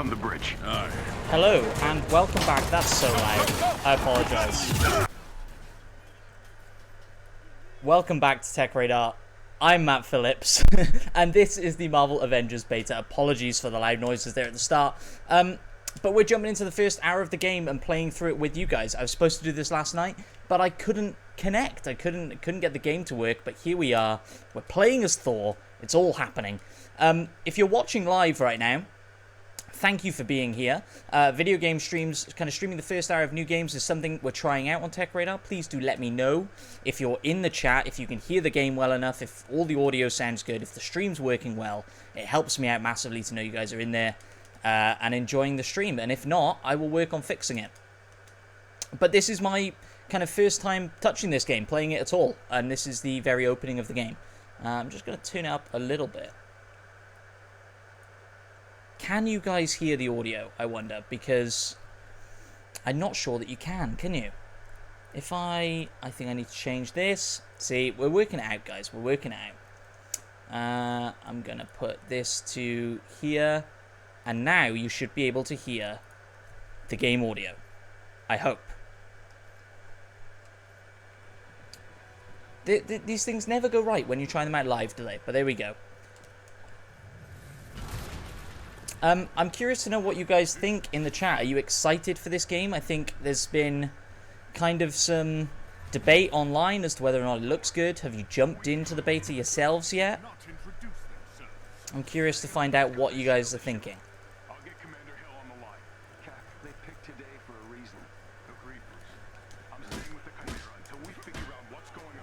on the bridge. Hello, and welcome back. That's so loud. I apologize. Welcome back to TechRadar. I'm Matt Phillips, and this is the Marvel Avengers Beta. Apologies for the loud noises there at the start. But we're jumping into the first hour of the game and playing through it with you guys. I was supposed to do this last night, but I couldn't connect. I couldn't get the game to work, but here we are. We're playing as Thor. It's all happening. If you're watching live right now, thank you for being here. Video game streams, kind of streaming the first hour of new games is something we're trying out on TechRadar. Please do let me know if you're in the chat, if you can hear the game well enough, if all the audio sounds good, if the stream's working well. It helps me out massively to know you guys are in there and enjoying the stream. And if not, I will work on fixing it. But this is my kind of first time touching this game, playing it at all. And this is the very opening of the game. I'm just going to turn it up a little bit. Can you guys hear the audio, I wonder? Because I'm not sure that you can you? If I think I need to change this. See, we're working it out, guys. We're working it out. I'm going to put this to here. And now you should be able to hear the game audio. I hope. These things never go right when you try them out live, do they? But there we go. I'm curious to know what you guys think in the chat. Are you excited for this game? I think there's been kind of some debate online as to whether or not it looks good. Have you jumped into the beta yourselves yet? I'm curious to find out what you guys are thinking. I'll get Commander Hill on the line. Cap, they picked today for a reason. Agreed, Bruce. I'm staying with the Chimera until we figure out what's going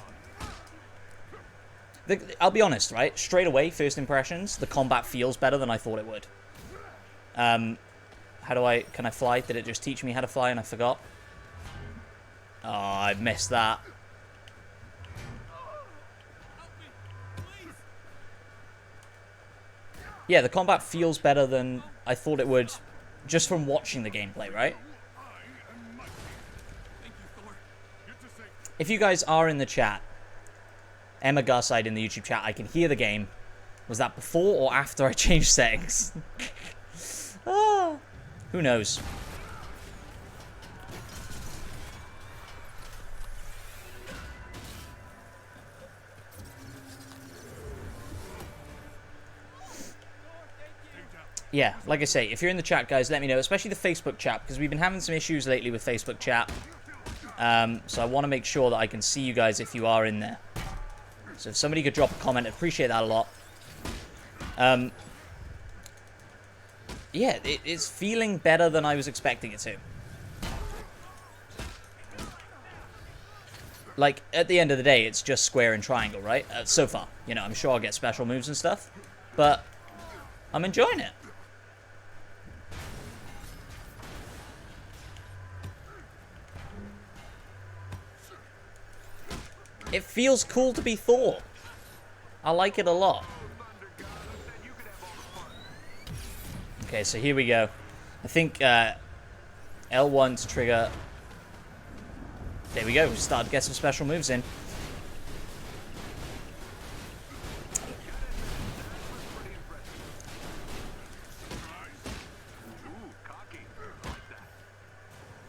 on. I'll be honest, right? Straight away, first impressions, the combat feels better than I thought it would. Can I fly? Did it just teach me how to fly and I forgot? Oh, I missed that. Yeah, the combat feels better than I thought it would just from watching the gameplay, right? If you guys are in the chat, Emma Garside in the YouTube chat, I can hear the game. Was that before or after I changed settings? Ah, who knows? Yeah, like I say, if you're in the chat, guys, let me know, especially the Facebook chat, because we've been having some issues lately with Facebook chat. So I want to make sure that I can see you guys if you are in there. So if somebody could drop a comment, I'd appreciate that a lot. Yeah, it's feeling better than I was expecting it to. Like, at the end of the day, it's just square and triangle, right? So far. You know, I'm sure I'll get special moves and stuff. But I'm enjoying it. It feels cool to be Thor. I like it a lot. Okay, so here we go. I think L1 to trigger. There we go. We started to get some special moves in.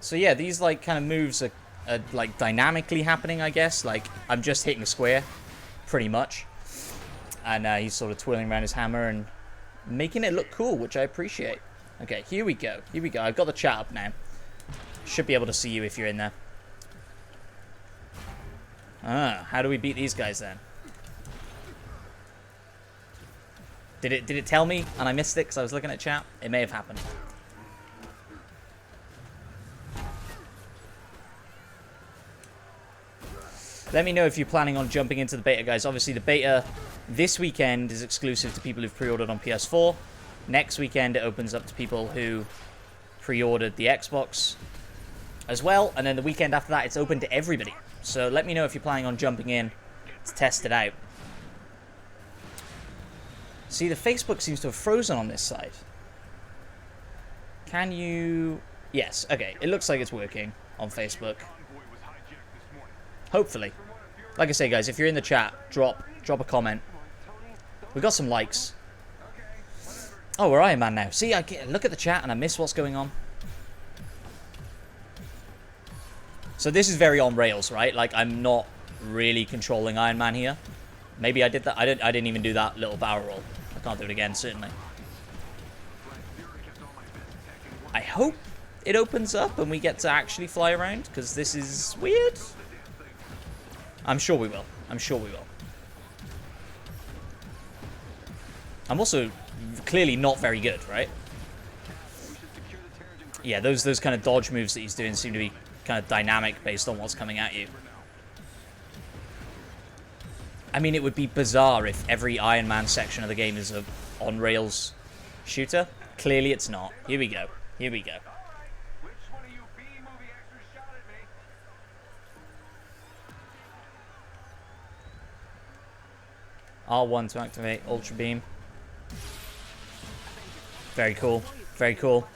So yeah, these like kind of moves are like dynamically happening, I guess. Like I'm just hitting a square, pretty much, and he's sort of twirling around his hammer and making it look cool, which I appreciate. Okay, here we go. Here we go. I've got the chat up now. Should be able to see you if you're in there. How do we beat these guys then? Did it tell me and I missed it because I was looking at chat? It may have happened. Let me know if you're planning on jumping into the beta, guys. Obviously, the beta this weekend is exclusive to people who've pre-ordered on PS4. Next weekend, it opens up to people who pre-ordered the Xbox as well. And then the weekend after that, it's open to everybody. So let me know if you're planning on jumping in to test it out. See, the Facebook seems to have frozen on this side. Can you... Yes, okay. It looks like it's working on Facebook. Hopefully. Like I say, guys, if you're in the chat, drop a comment. We got some likes. Oh, we're Iron Man now. See, look at the chat and I miss what's going on. So this is very on rails, right? Like, I'm not really controlling Iron Man here. Maybe I did that. I didn't even do that little barrel roll. I can't do it again, certainly. I hope it opens up and we get to actually fly around, because this is weird. I'm sure we will. I'm sure we will. I'm also clearly not very good, right? Yeah, those kind of dodge moves that he's doing seem to be kind of dynamic based on what's coming at you. I mean, it would be bizarre if every Iron Man section of the game is a on-rails shooter. Clearly it's not. Here we go. Here we go. R1 to activate Ultra Beam. Very cool. Very cool.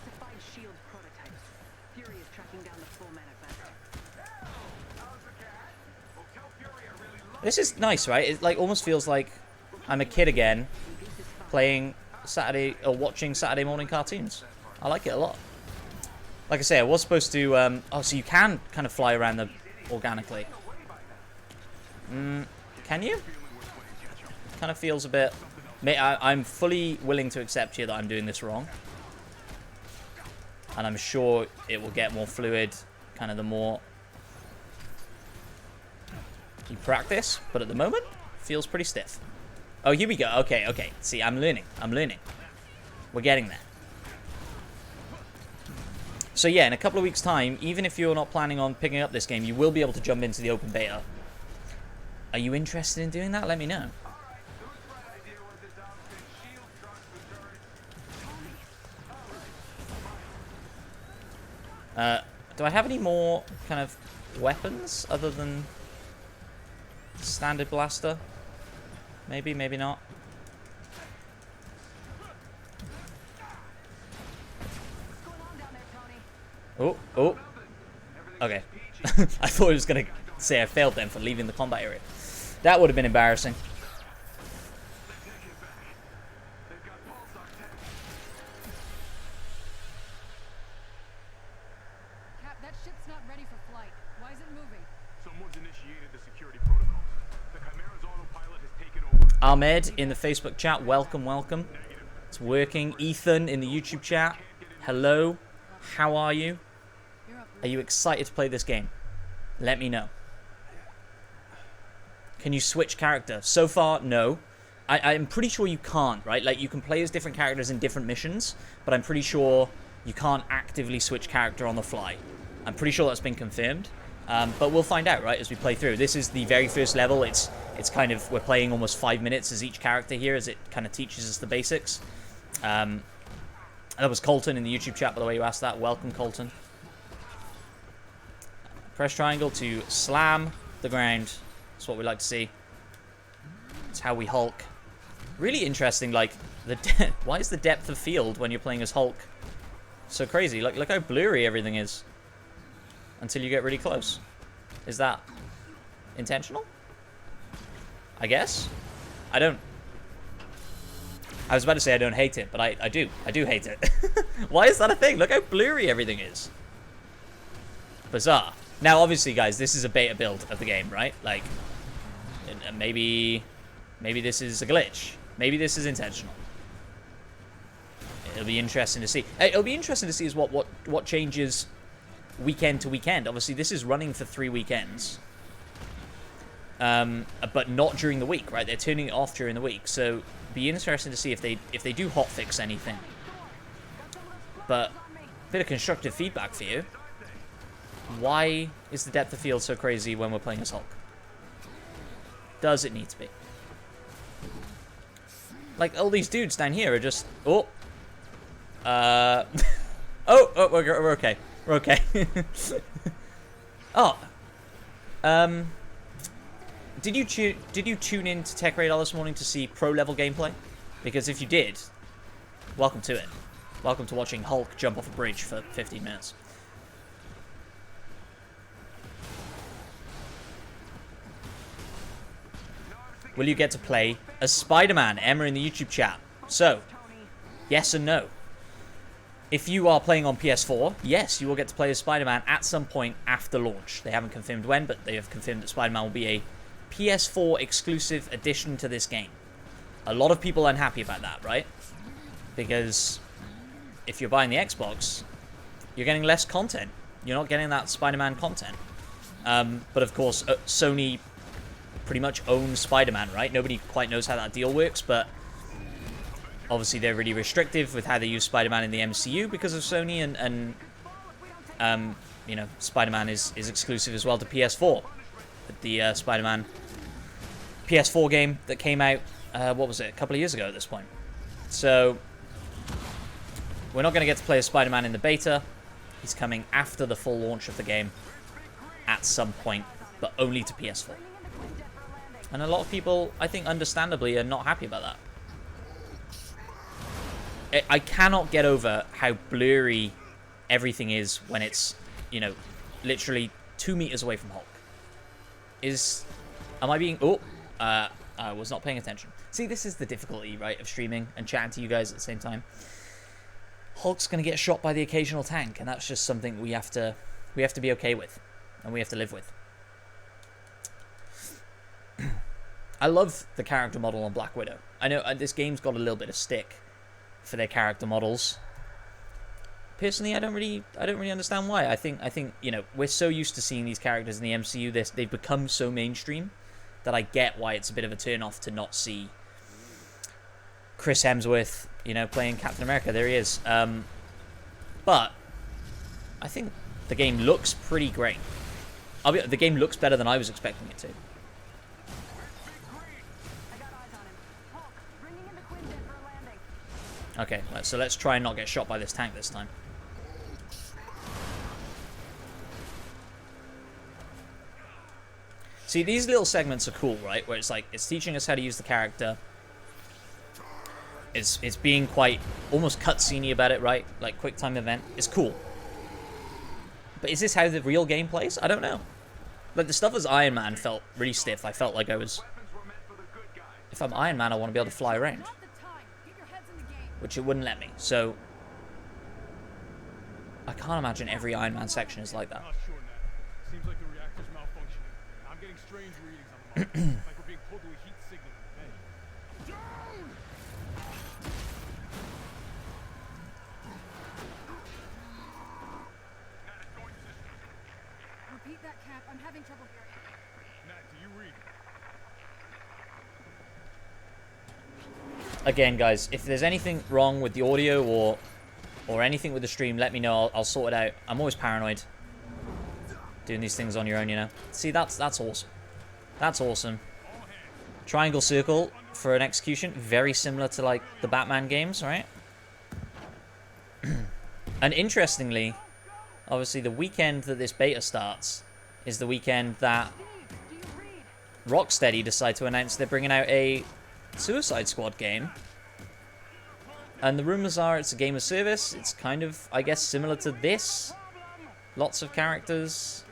This is nice, right? It like almost feels like I'm a kid again, playing Saturday or watching Saturday morning cartoons. I like it a lot. Like I say, I was supposed to. Oh, so you can kind of fly around them organically. Can you? Kind of feels a bit. I'm fully willing to accept here that I'm doing this wrong, and I'm sure it will get more fluid, kind of the more you practice, but at the moment, feels pretty stiff. Oh, here we go. Okay, okay. See, I'm learning. I'm learning. We're getting there. So yeah, in a couple of weeks' time, even if you're not planning on picking up this game, you will be able to jump into the open beta. Are you interested in doing that? Let me know. Do I have any more kind of weapons other than standard blaster? Maybe, maybe not. Oh, oh. Okay. I thought I was going to say I failed then for leaving the combat area. That would have been embarrassing. That ship's not ready for flight. Why is it moving? Someone's initiated the security protocols. The Chimera's autopilot has taken over. Ahmed in the Facebook chat, welcome, welcome. It's working. Ethan in the YouTube chat, hello. How are you? Are you excited to play this game? Let me know. Can you switch character? So far, no. I'm pretty sure you can't, right? Like, you can play as different characters in different missions, but I'm pretty sure you can't actively switch character on the fly. I'm pretty sure that's been confirmed. But we'll find out, right, as we play through. This is the very first level. It's kind of, we're playing almost 5 minutes as each character here, as it kind of teaches us the basics. That was Colton in the YouTube chat, by the way, you asked that. Welcome, Colton. Press triangle to slam the ground. That's what we like to see. It's how we Hulk. Really interesting, like, why is the depth of field when you're playing as Hulk so crazy? Like, look how blurry everything is until you get really close. Is that intentional? I guess? I was about to say I don't hate it, but I do. I do hate it. Why is that a thing? Look how blurry everything is. Bizarre. Now, obviously, guys, this is a beta build of the game, right? Like, maybe this is a glitch. Maybe this is intentional. It'll be interesting to see. It'll be interesting to see is what changes weekend to weekend. Obviously, this is running for 3 weekends. But not during the week, right? They're turning it off during the week. So, be interesting to see if they do hotfix anything. But, a bit of constructive feedback for you. Why is the depth of field so crazy when we're playing as Hulk? Does it need to be? Like, all these dudes down here are just... Oh. Oh, we're okay. We're okay. Oh. Did you tune in to TechRadar this morning to see pro-level gameplay? Because if you did, welcome to it. Welcome to watching Hulk jump off a bridge for 15 minutes. Will you get to play as Spider-Man? Emma in the YouTube chat. So, Yes and no. If you are playing on PS4, yes, you will get to play as Spider-Man at some point after launch. They haven't confirmed when, but they have confirmed that Spider-Man will be a PS4 exclusive addition to this game. A lot of people are unhappy about that, right? Because if you're buying the Xbox, you're getting less content. You're not getting that Spider-Man content. But of course, Sony pretty much owns Spider-Man, right? Nobody quite knows how that deal works, but obviously they're really restrictive with how they use Spider-Man in the MCU because of Sony, and you know, Spider-Man is exclusive as well to PS4. The Spider-Man PS4 game that came out, what was it, a couple of years ago at this point. So we're not going to get to play as Spider-Man in the beta. He's coming after the full launch of the game at some point, but only to PS4. And a lot of people, I think understandably, are not happy about that. I cannot get over how blurry everything is when it's, you know, literally 2 meters away from Hulk. Am I being... Oh, I was not paying attention. See, this is the difficulty, right, of streaming and chatting to you guys at the same time. Hulk's going to get shot by the occasional tank, and that's just something we have to be okay with, and we have to live with. I love the character model on Black Widow. I know this game's got a little bit of stick for their character models. Personally, I don't really understand why. I think you know, we're so used to seeing these characters in the MCU. They've become so mainstream that I get why it's a bit of a turn off to not see Chris Hemsworth, you know, playing Captain America. There he is. But I think the game looks pretty great. The game looks better than I was expecting it to. Okay, so let's try and not get shot by this tank this time. See, these little segments are cool, right? Where it's like, it's teaching us how to use the character. It's being quite almost cutscene-y about it, right? Like quick time event. It's cool. But is this how the real game plays? I don't know. Like the stuff as Iron Man felt really stiff. I felt like I was... If I'm Iron Man, I want to be able to fly around. Which it wouldn't let me. So I can't imagine every Iron Man section is like that. Seems like the reactor's malfunctioning. I'm getting strange readings on the monitor. Like we're being pulled to a heat signal in the bay. Down! Repeat that, Cap. I'm having trouble hearing. Nat, do you read? Again, guys, if there's anything wrong with the audio or anything with the stream, let me know. I'll sort it out. I'm always paranoid doing these things on your own, you know. See, that's awesome. That's awesome. Triangle circle for an execution, very similar to like the Batman games, right? And interestingly, obviously the weekend that this beta starts is the weekend that Rocksteady decide to announce they're bringing out a Suicide Squad game. And the rumors are it's a game of service. It's kind of, I guess, similar to this. Lots of characters.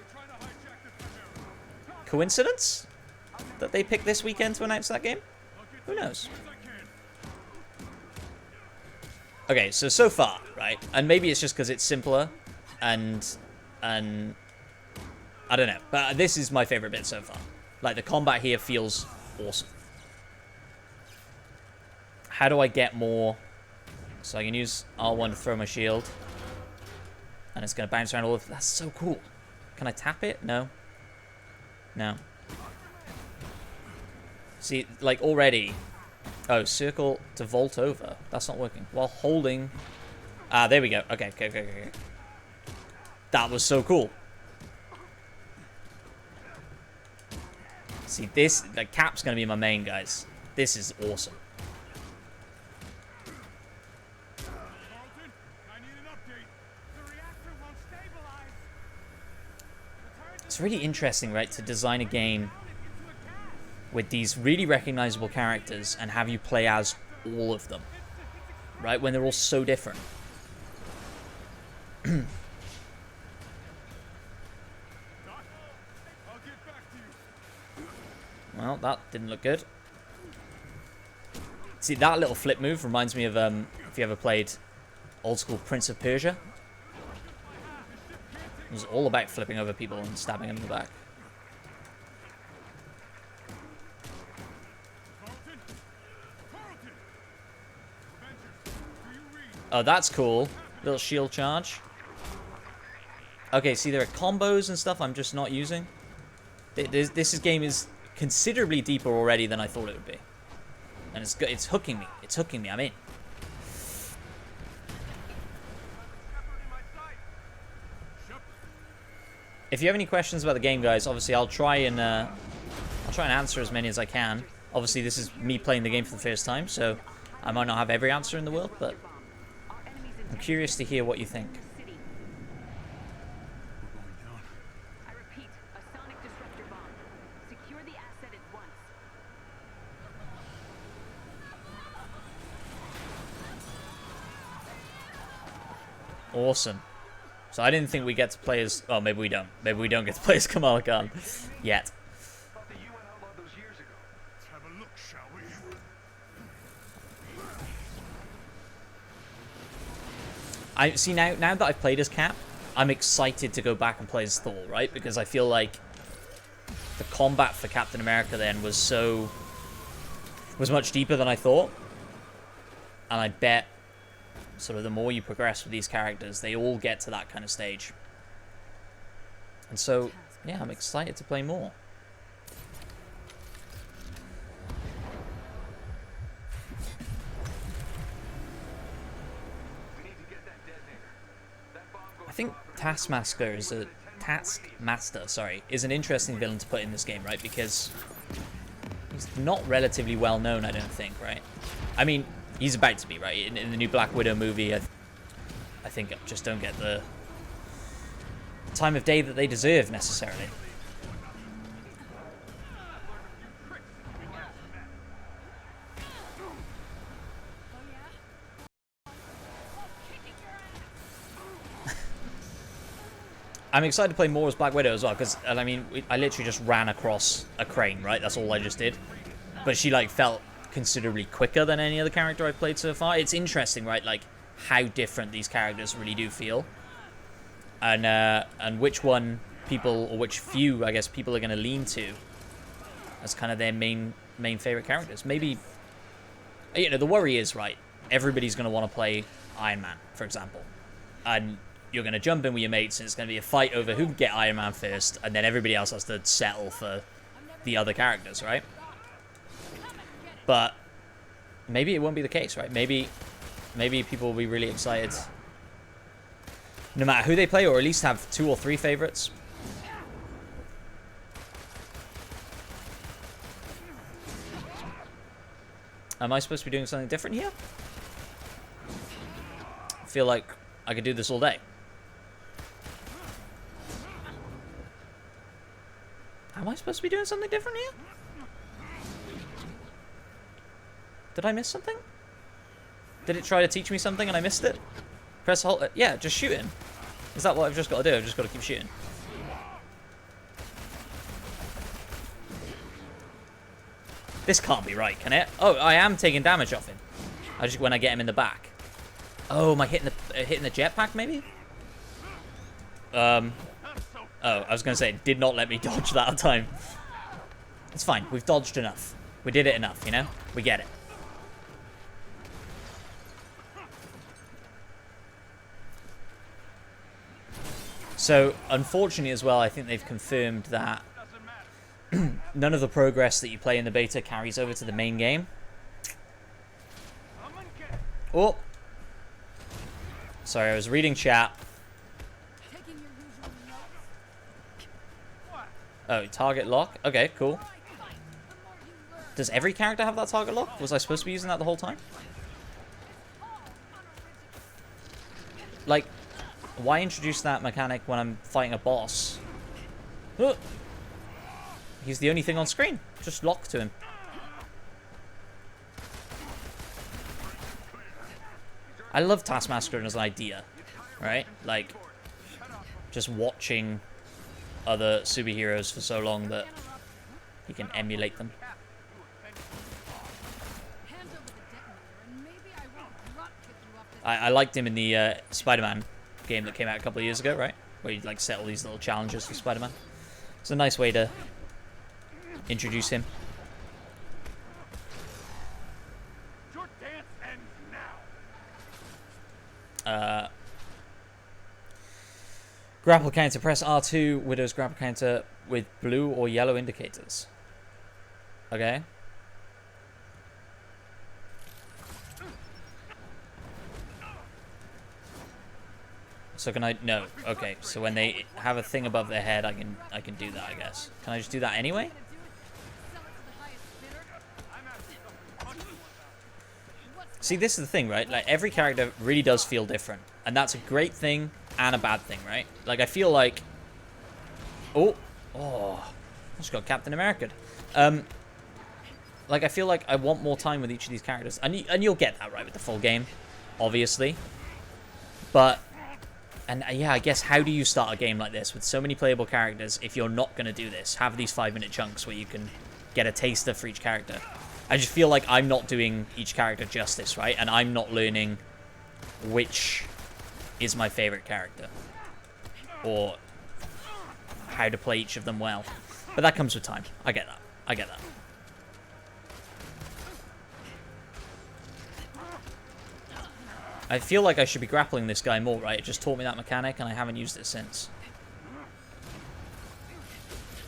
Coincidence that they picked this weekend to announce that game? Who knows? Okay, so far, right? And maybe it's just because it's simpler and I don't know. But this is my favorite bit so far. Like, the combat here feels awesome. How do I get more? So I can use R1 to throw my shield. And it's going to bounce around all of... That's so cool. Can I tap it? No. No. See, like, already... Oh, circle to vault over. That's not working. While holding... Ah, there we go. Okay. That was so cool. See, this... Like, Cap's going to be my main, guys. This is awesome. It's really interesting, right, to design a game with these really recognizable characters and have you play as all of them, right, when they're all so different. Well, that didn't look good. See, that little flip move reminds me of If you ever played old school Prince of Persia, it was all about flipping over people and stabbing them in the back. Oh, that's cool. Little shield charge. Okay, see, there are combos and stuff I'm just not using. This game is considerably deeper already than I thought it would be. And it's hooking me. It's hooking me. I'm in. If you have any questions about the game, guys, obviously I'll try and answer as many as I can. Obviously, this is me playing the game for the first time, so I might not have every answer in the world, but I'm curious to hear what you think. I repeat, a sonic disruptor bomb. Secure the asset at once. Awesome. So I didn't think we get to play as... Oh, maybe we don't. Maybe we don't get to play as Kamala Khan yet. Thought the UN outlawed those years ago. Let's have a look, shall we? I see now that I've played as Cap, I'm excited to go back and play as Thor, right? Because I feel like the combat for Captain America then was much deeper than I thought. And I bet sort of the more you progress with these characters, they all get to that kind of stage. And so, yeah, I'm excited to play more. I think Taskmaster is is an interesting villain to put in this game, right? Because he's not relatively well known, I don't think, right? I mean, he's about to be, right? In the new Black Widow movie, I think just don't get the time of day that they deserve necessarily. I'm excited to play more as Black Widow as well, because, I mean, I literally just ran across a crane, right? That's all I just did. But she, like, felt considerably quicker than any other character I've played so far. It's interesting, right? Like, how different these characters really do feel. And which one people, or which few, I guess, people are going to lean to as kind of their main favorite characters. Maybe, you know, the worry is, right, everybody's going to want to play Iron Man, for example. And you're going to jump in with your mates, and it's going to be a fight over who can get Iron Man first, and then everybody else has to settle for the other characters, right? But maybe it won't be the case, right? Maybe people will be really excited no matter who they play, or at least have 2 or 3 favorites. Am I supposed to be doing something different here? I feel like I could do this all day. Am I supposed to be doing something different here? Did I miss something? Did it try to teach me something and I missed it? Press hold. Yeah, just shooting. Is that what I've just got to do? I've just got to keep shooting. This can't be right, can it? Oh, I am taking damage off him. When I get him in the back. Oh, am I hitting the jetpack maybe? Oh, I was going to say, it did not let me dodge that time. It's fine. We've dodged enough. We did it enough, you know? We get it. So, unfortunately as well, I think they've confirmed that none of the progress that you play in the beta carries over to the main game. Oh! Sorry, I was reading chat. Oh, target lock? Okay, cool. Does every character have that target lock? Was I supposed to be using that the whole time? Like, why introduce that mechanic when I'm fighting a boss? Oh. He's the only thing on screen. Just lock to him. I love Taskmaster as an idea, right? Like, just watching other superheroes for so long that you can emulate them. Hand over the detonator, and maybe I won't drop kick you I liked him in the Spider-Man game that came out a couple of years ago, right? Where you like set all these little challenges for Spider-Man. It's a nice way to introduce him. Your dance ends now. Grapple counter. Press R2. Widow's grapple counter with blue or yellow indicators. Okay. So can I? No. Okay. So when they have a thing above their head, I can do that. I guess. Can I just do that anyway? See, this is the thing, right? Like every character really does feel different, and that's a great thing and a bad thing, right? Like I feel like, oh, I just got Captain America. Like I feel like I want more time with each of these characters, and you'll get that right with the full game, obviously. But yeah, I guess how do you start a game like this with so many playable characters if you're not gonna do this? Have these 5-minute chunks where you can get a taster for each character. I just feel like I'm not doing each character justice, right? And I'm not learning which is my favorite character or how to play each of them well. But that comes with time. I get that. I get that. I feel like I should be grappling this guy more, right? It just taught me that mechanic and I haven't used it since.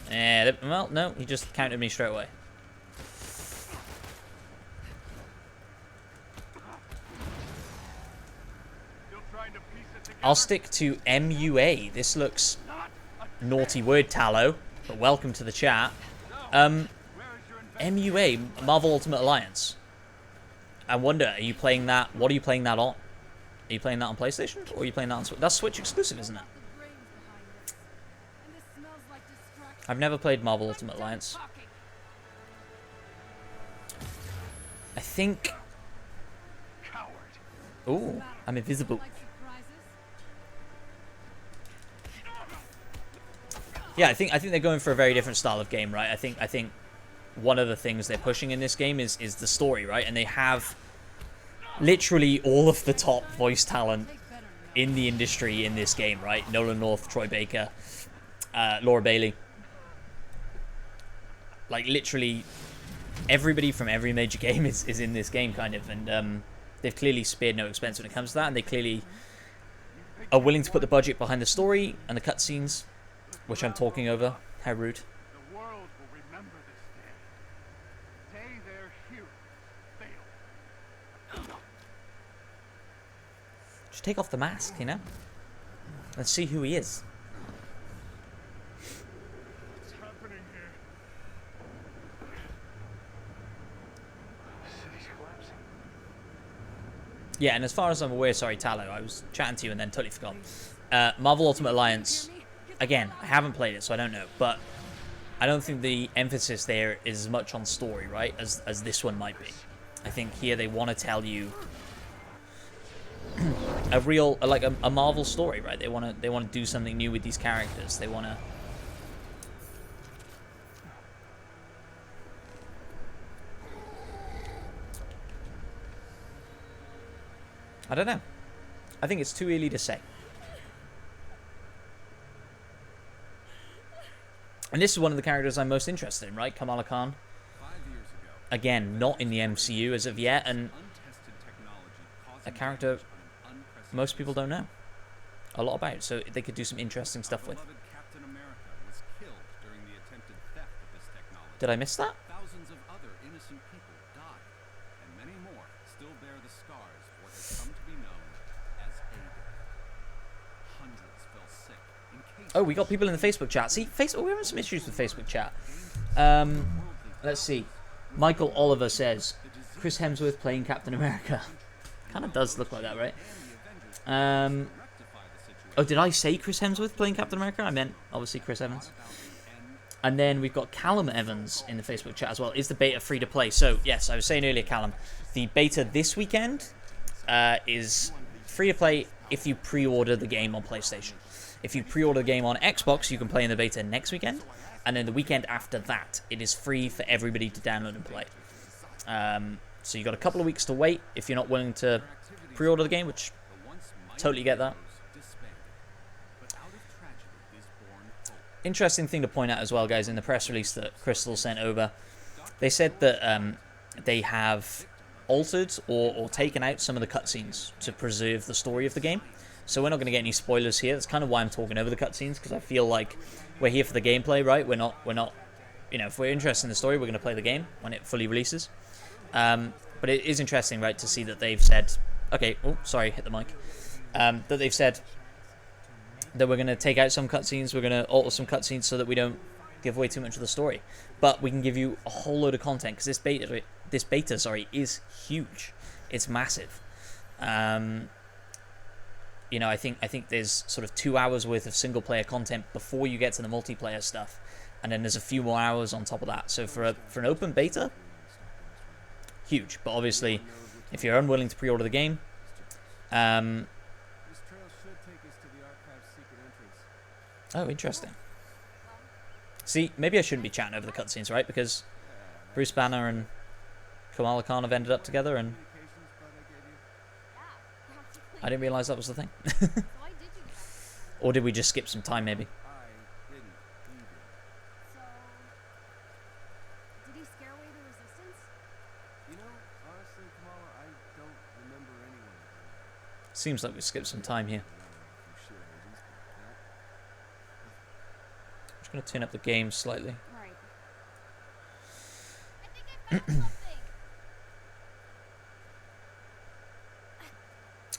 Well, no, he just countered me straight away. I'll stick to MUA. This looks naughty word, Tallow, but welcome to the chat. MUA, Marvel Ultimate Alliance. I wonder, are you playing that? What are you playing that on? Are you playing that on PlayStation? Or are you playing that on Switch? That's Switch exclusive, isn't it? I've never played Marvel Ultimate Alliance. I think... Ooh, I'm invisible. Yeah, I think they're going for a very different style of game, right? I think one of the things they're pushing in this game is the story, right? And they have literally all of the top voice talent in the industry in this game, right? Nolan North, Troy Baker, Laura Bailey. Like literally everybody from every major game is in this game, kind of, and they've clearly spared no expense when it comes to that, and they clearly are willing to put the budget behind the story and the cutscenes, which I'm talking over. How rude. The world will remember this day. Day their heroes failed. Just take off the mask, you know? Let's see who he is. What's happening here? The city's collapsing. Yeah, and as far as I'm aware, sorry, Tallow, I was chatting to you and then totally forgot. Marvel Ultimate Alliance, again, I haven't played it, so I don't know, but I don't think the emphasis there is as much on story, right, as this one might be. I think here they want to tell you a real, like a Marvel story, right? They want to do something new with these characters. They want to. I don't know. I think it's too early to say. And this is one of the characters I'm most interested in, right? Kamala Khan. Again, not in the MCU as of yet, and a character most people don't know a lot about, so they could do some interesting stuff with. Did I miss that? Thousands of other innocent people died, and many more still bear the scars of what has come to be known as A-Day. Hundreds fell sick in cases. Oh, we got people in the Facebook chat. See, we're having some issues with Facebook chat. Let's see. Michael Oliver says, Chris Hemsworth playing Captain America. Kind of does look like that, right? Oh, did I say Chris Hemsworth playing Captain America? I meant, obviously, Chris Evans. And then we've got Callum Evans in the Facebook chat as well. Is the beta free to play? So, yes, I was saying earlier, Callum, the beta this weekend is free to play if you pre-order the game on PlayStation. If you pre-order the game on Xbox, you can play in the beta next weekend. And then the weekend after that, it is free for everybody to download and play. So you've got a couple of weeks to wait if you're not willing to pre-order the game, which The once mighty totally get that. heroes disbanded. But out of tragedy is born hope. Interesting thing to point out as well, guys, in the press release that Crystal sent over, they said that they have altered or taken out some of the cutscenes to preserve the story of the game. So we're not going to get any spoilers here. That's kind of why I'm talking over the cutscenes, because I feel like we're here for the gameplay, right? We're not, you know, if we're interested in the story, we're going to play the game when it fully releases. But it is interesting, right, to see that they've said, okay, oh, sorry, hit the mic, that they've said that we're going to take out some cutscenes, we're going to alter some cutscenes so that we don't give away too much of the story. But we can give you a whole load of content, because this beta, is huge. It's massive. You know, I think there's sort of 2 hours worth of single player content before you get to the multiplayer stuff, and then there's a few more hours on top of that. So for an open beta, huge. But obviously, if you're unwilling to pre-order the game, This trail should take us to the archive's secret entrance. oh, interesting. See, maybe I shouldn't be chatting over the cutscenes, right? Because Bruce Banner and Kamala Khan have ended up together, and Communications bud I gave you. I didn't realize that was the thing. Why did you guys? Or did we just skip some time, maybe? I didn't. You did. So, did he scare away the resistance? You know, honestly, Kamala, I don't remember anyone. Seems like we skipped some time here. I'm just going to turn up the game slightly. Right. I think I found something.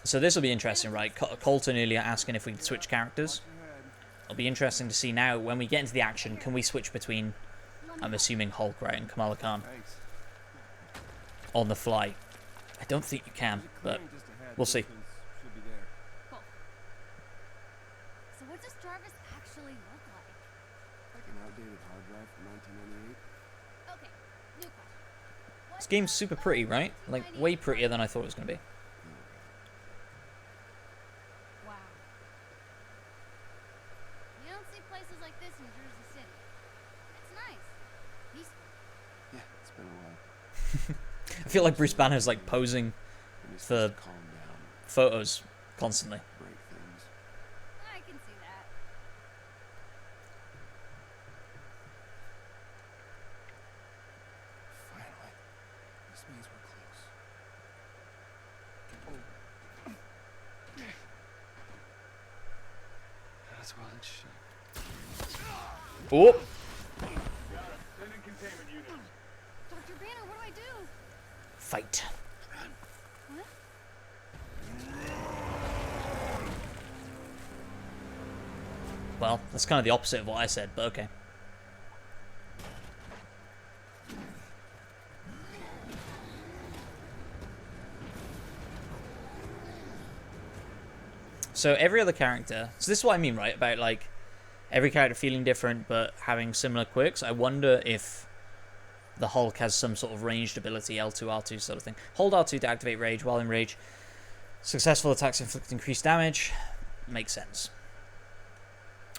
So this will be interesting, right? Colton earlier asking if we could switch characters. It'll be interesting to see now, when we get into the action, can we switch between, I'm assuming, Hulk, right, and Kamala Khan Thanks. on the fly. I don't think you can, but Just ahead, we'll see. Should be there. Cool. So what does Jarvis actually look like? Like an outdated hard drive from 1998. Okay, new question. This game's super pretty, right? Like, way prettier than I thought it was going to be. Wow. You don't see places like this in Jersey City. It's nice. Peaceful. Yeah, it's been a while. I feel like Bruce Banner's like posing And he's for supposed to calm down, photos constantly. break things. I can see that. Finally. This means we're close. That's well and shit. Oh! Sending containment units. Dr. Banner, what do I do? Fight. What? Well, that's kind of the opposite of what I said, but okay. So every other character, so this is what I mean, right, about like every character feeling different but having similar quirks. I wonder if the Hulk has some sort of ranged ability, L2, R2 sort of thing. Hold R2 to activate rage while in rage. Successful attacks inflict increased damage. Makes sense.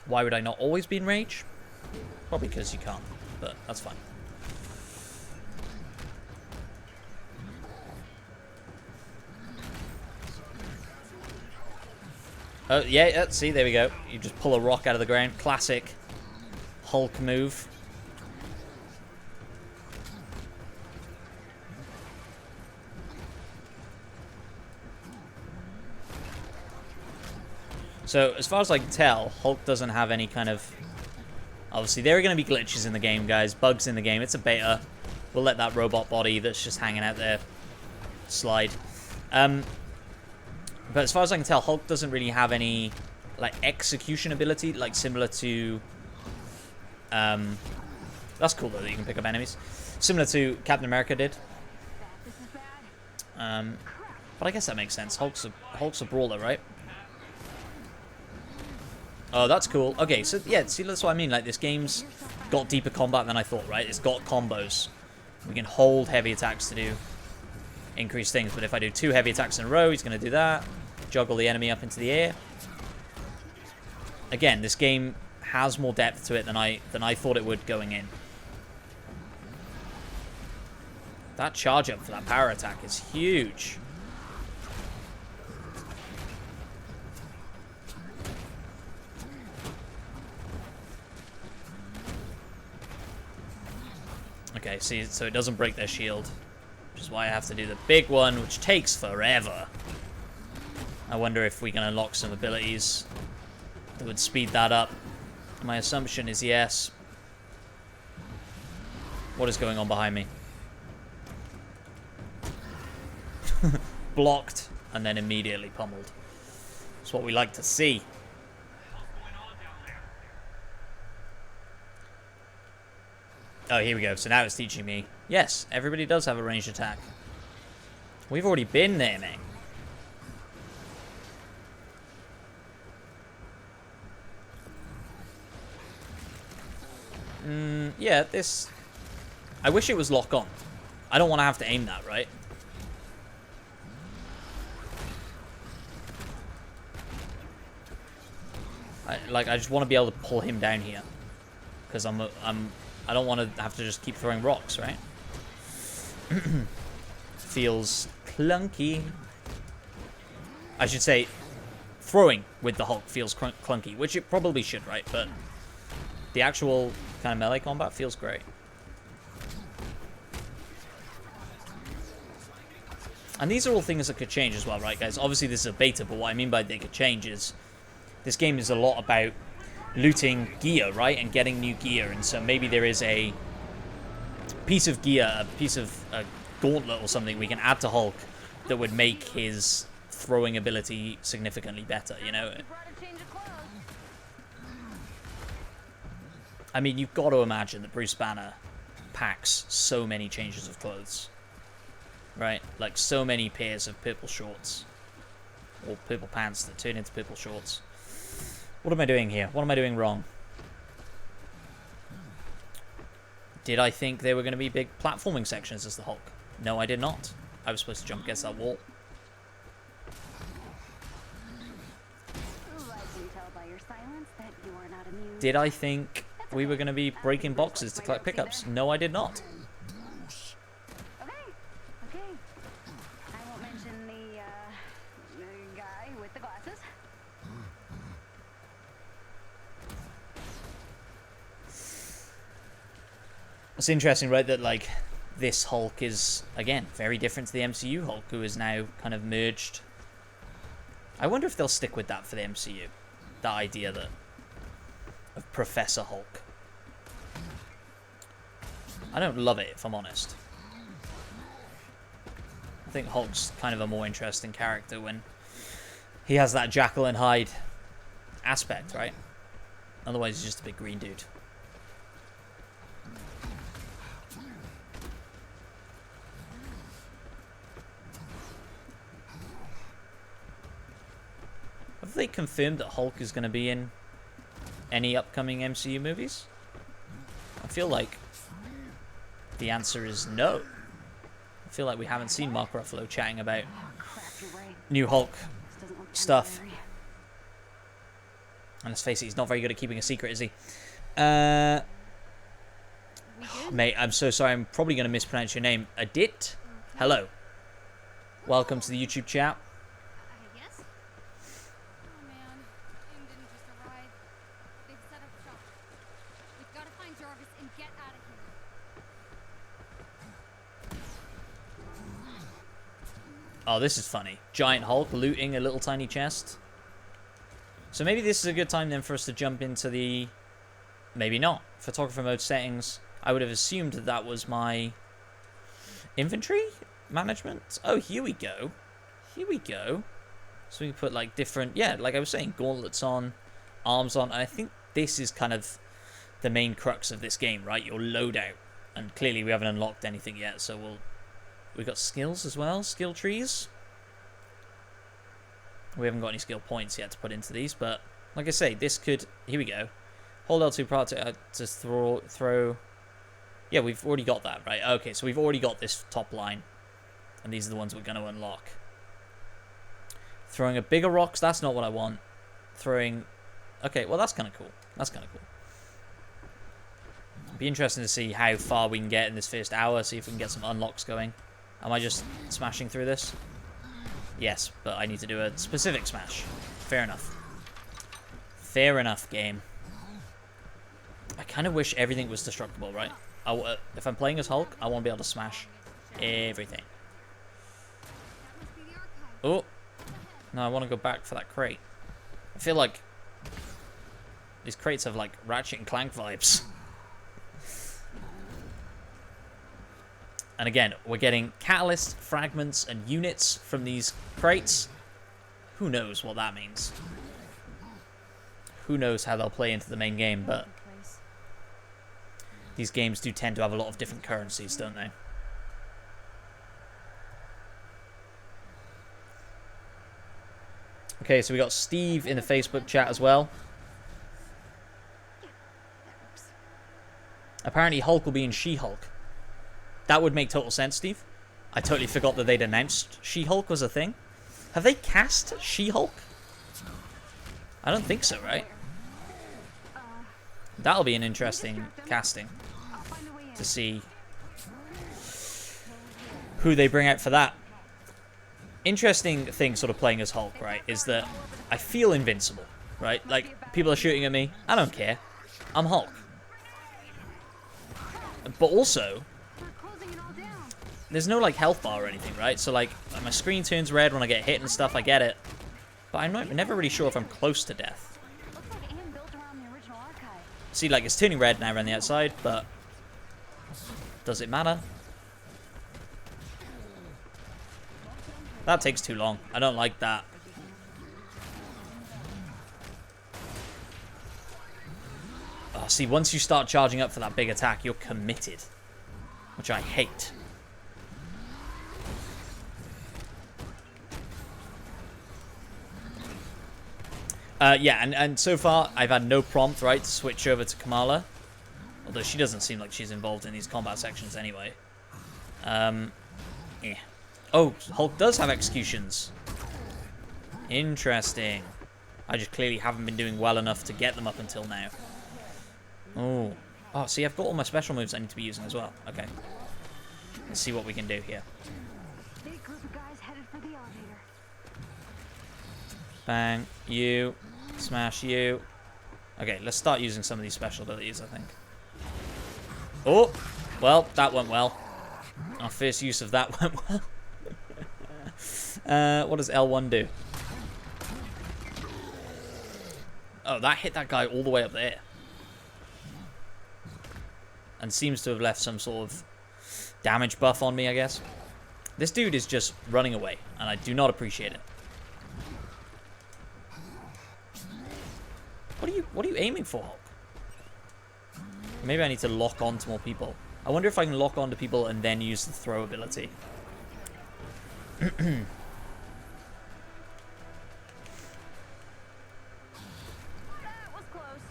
Why would I not always be in rage? Probably because you can't, but that's fine. Oh, yeah, see, there we go. You just pull a rock out of the ground. Classic Hulk move. So, as far as I can tell, Hulk doesn't have any kind of... Obviously, there are going to be glitches in the game, guys. Bugs in the game. It's a beta. We'll let that robot body that's just hanging out there slide. But as far as I can tell, Hulk doesn't really have any, like, execution ability, like, similar to... that's cool, though, that you can pick up enemies. Similar to Captain America did. This is bad. But I guess that makes sense. Hulk's a brawler, right? Oh, that's cool. Okay, so, yeah, see, that's what I mean. Like, this game's got deeper combat than I thought, right? It's got combos. We can hold heavy attacks to do increased things, but if I do 2 heavy attacks in a row, he's going to do that. Juggle the enemy up into the air. Again, this game has more depth to it than I thought it would going in. That charge up for that power attack is huge. Okay, see, so it doesn't break their shield, which is why I have to do the big one, which takes forever. I wonder if we can unlock some abilities that would speed that up. My assumption is yes. What is going on behind me? Blocked and then immediately pummeled. That's what we like to see. Oh, here we go. So now it's teaching me. Yes, everybody does have a ranged attack. We've already been there, man. Yeah, this... I wish it was lock on. I don't want to have to aim that, right? I just want to be able to pull him down here. Because I don't want to have to just keep throwing rocks, right? Feels clunky. I should say, throwing with the Hulk feels clunky, which it probably should, right? But the actual kind of melee combat feels great. And these are all things that could change as well, right, guys? Obviously, this is a beta, but what I mean by they could change is this game is a lot about looting gear, right? And getting new gear. And so maybe there is a piece of gear, a piece of a gauntlet or something we can add to Hulk that would make his throwing ability significantly better, you know? You brought a change of clothes. I mean, you've got to imagine that Bruce Banner packs so many changes of clothes, right? Like so many pairs of purple shorts or purple pants that turn into purple shorts. What am I doing here? What am I doing wrong? Did I think there were going to be big platforming sections as the Hulk? No, I did not. I was supposed to jump against that wall. Ooh, I can tell by your silence that you are not amused. Did I think we were going to be breaking boxes to collect pickups? No, I did not. Okay. I won't mention the guy with the glasses. It's interesting, right, that, like, this Hulk is, again, very different to the MCU Hulk, who is now kind of merged. I wonder if they'll stick with that for the MCU. That idea that of Professor Hulk. I don't love it, if I'm honest. I think Hulk's kind of a more interesting character when he has that Jekyll and Hyde aspect, right? Otherwise, he's just a big green dude. Have they confirmed that Hulk is going to be in any upcoming MCU movies? I feel like the answer is no. I feel like we haven't seen Mark Ruffalo chatting about Crap, you're right. new Hulk This doesn't look stuff. temporary. And let's face it, he's not very good at keeping a secret, is he? We good? Mate, I'm so sorry. I'm probably going to mispronounce your name. Adit? Hello. Welcome to the YouTube chat. I guess. Oh man, Jim didn't just arrive. They've set up shop. We've got to find Jarvis and get out of here. Oh, this is funny. Giant Hulk looting a little tiny chest. So maybe this is a good time then for us to jump into the... Maybe not. Photographer mode settings. I would have assumed that that was my inventory management. Oh, here we go. Here we go. So we can put like different... Yeah, like I was saying, gauntlets on, arms on. And I think this is kind of the main crux of this game, right? Your loadout. And clearly we haven't unlocked anything yet, so we've got skills as well, skill trees. We haven't got any skill points yet to put into these, but like I say, this could... Here we go. Hold L2 prior to throw... Yeah, we've already got that, right? Okay, so we've already got this top line. And these are the ones we're going to unlock. Throwing a bigger rocks, that's not what I want. Throwing... Okay, well, that's kind of cool. That's kind of cool. Be interesting to see how far we can get in this first hour, see if we can get some unlocks going. Am I just smashing through this? Yes, but I need to do a specific smash. Fair enough. Fair enough, game. I kind of wish everything was destructible, right? if I'm playing as Hulk, I want to be able to smash everything. That must be the archive. Oh, no, I want to go back for that crate. I feel like these crates have like Ratchet and Clank vibes. And again, we're getting catalyst fragments and units from these crates. Who knows what that means? Who knows how they'll play into the main game, but these games do tend to have a lot of different currencies, don't they? Okay, so we got Steve in the Facebook chat as well. Apparently Hulk will be in She-Hulk. That would make total sense, Steve. I totally forgot that they'd announced She-Hulk was a thing. Have they cast She-Hulk? I don't think so, right? That'll be an interesting casting to see who they bring out for that. Interesting thing sort of playing as Hulk, right, is that I feel invincible, right? Like, people are shooting at me. I don't care. I'm Hulk. But also, there's no, like, health bar or anything, right? So, like, my screen turns red when I get hit and stuff. I get it. But I'm never really sure if I'm close to death. See, like, it's turning red now around the outside, but does it matter? That takes too long. I don't like that. Oh, see, once you start charging up for that big attack, you're committed. Which I hate. Yeah, and so far, I've had no prompt, right, to switch over to Kamala. Although she doesn't seem like she's involved in these combat sections anyway. Yeah. Oh, Hulk does have executions. Interesting. I just clearly haven't been doing well enough to get them up until now. Oh. Oh, see, I've got all my special moves I need to be using as well. Okay. Let's see what we can do here. Big group of guys headed for the elevator. Bang. You. Smash you. Okay, let's start using some of these special abilities, I think. Oh! Well, that went well. Our first use of that went well. What does L1 do? Oh, that hit that guy all the way up there. And seems to have left some sort of damage buff on me, I guess. This dude is just running away, and I do not appreciate it. What are you aiming for, Hulk? Maybe I need to lock on to more people. I wonder if I can lock on to people and then use the throw ability.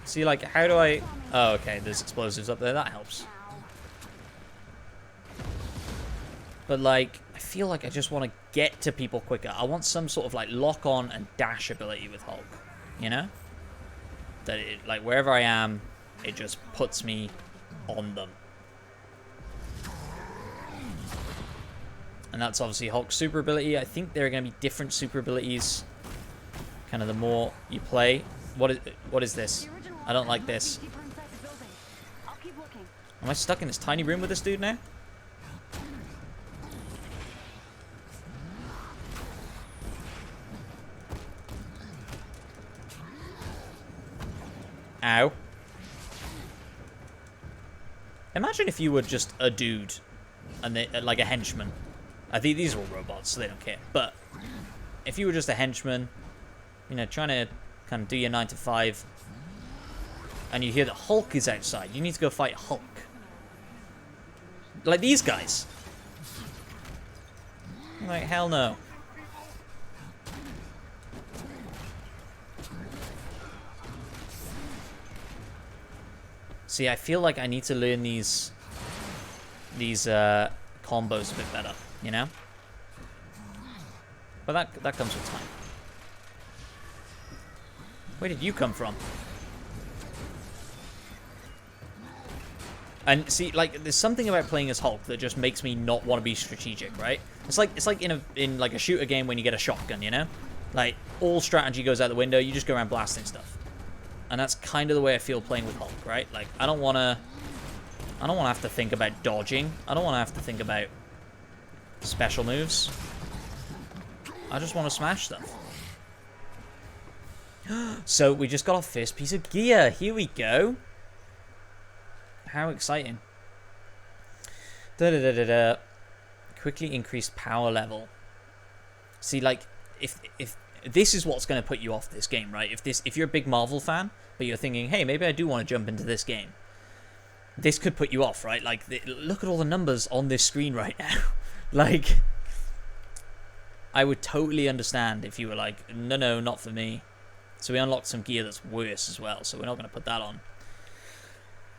See, like, how do I... Oh, okay, there's explosives up there. That helps. But, like, I feel like I just want to get to people quicker. I want some sort of, like, lock-on and dash ability with Hulk. You know? That, it, like, wherever I am, it just puts me on them. And that's obviously Hulk's super ability. I think there are going to be different super abilities kind of the more you play. What is this? I don't like this. Am I stuck in this tiny room with this dude now? Ow. Imagine if you were just a dude and they, like a henchman. I think these are all robots, so they don't care. But if you were just a henchman, you know, trying to kind of do your 9 to 5, and you hear that Hulk is outside, you need to go fight Hulk. Like these guys. Like, hell no. See, I feel like I need to learn these combos a bit better, you know? But that comes with time. Where did you come from? And see, like, there's something about playing as Hulk that just makes me not want to be strategic, right? It's like in like a shooter game when you get a shotgun, you know? Like, all strategy goes out the window, you just go around blasting stuff. And that's kind of the way I feel playing with Hulk, right? Like, I don't want to I don't want to have to think about dodging. I don't want to have to think about special moves. I just want to smash stuff. So we just got our first piece of gear. Here we go. How exciting. Da-da-da-da-da. Quickly increase power level. See, like, if this is what's going to put you off this game, right? If you're a big Marvel fan, but you're thinking, hey, maybe I do want to jump into this game, this could put you off, right? Like, look at all the numbers on this screen right now. Like, I would totally understand if you were like, no, not for me. So we unlocked some gear that's worse as well, so we're not going to put that on.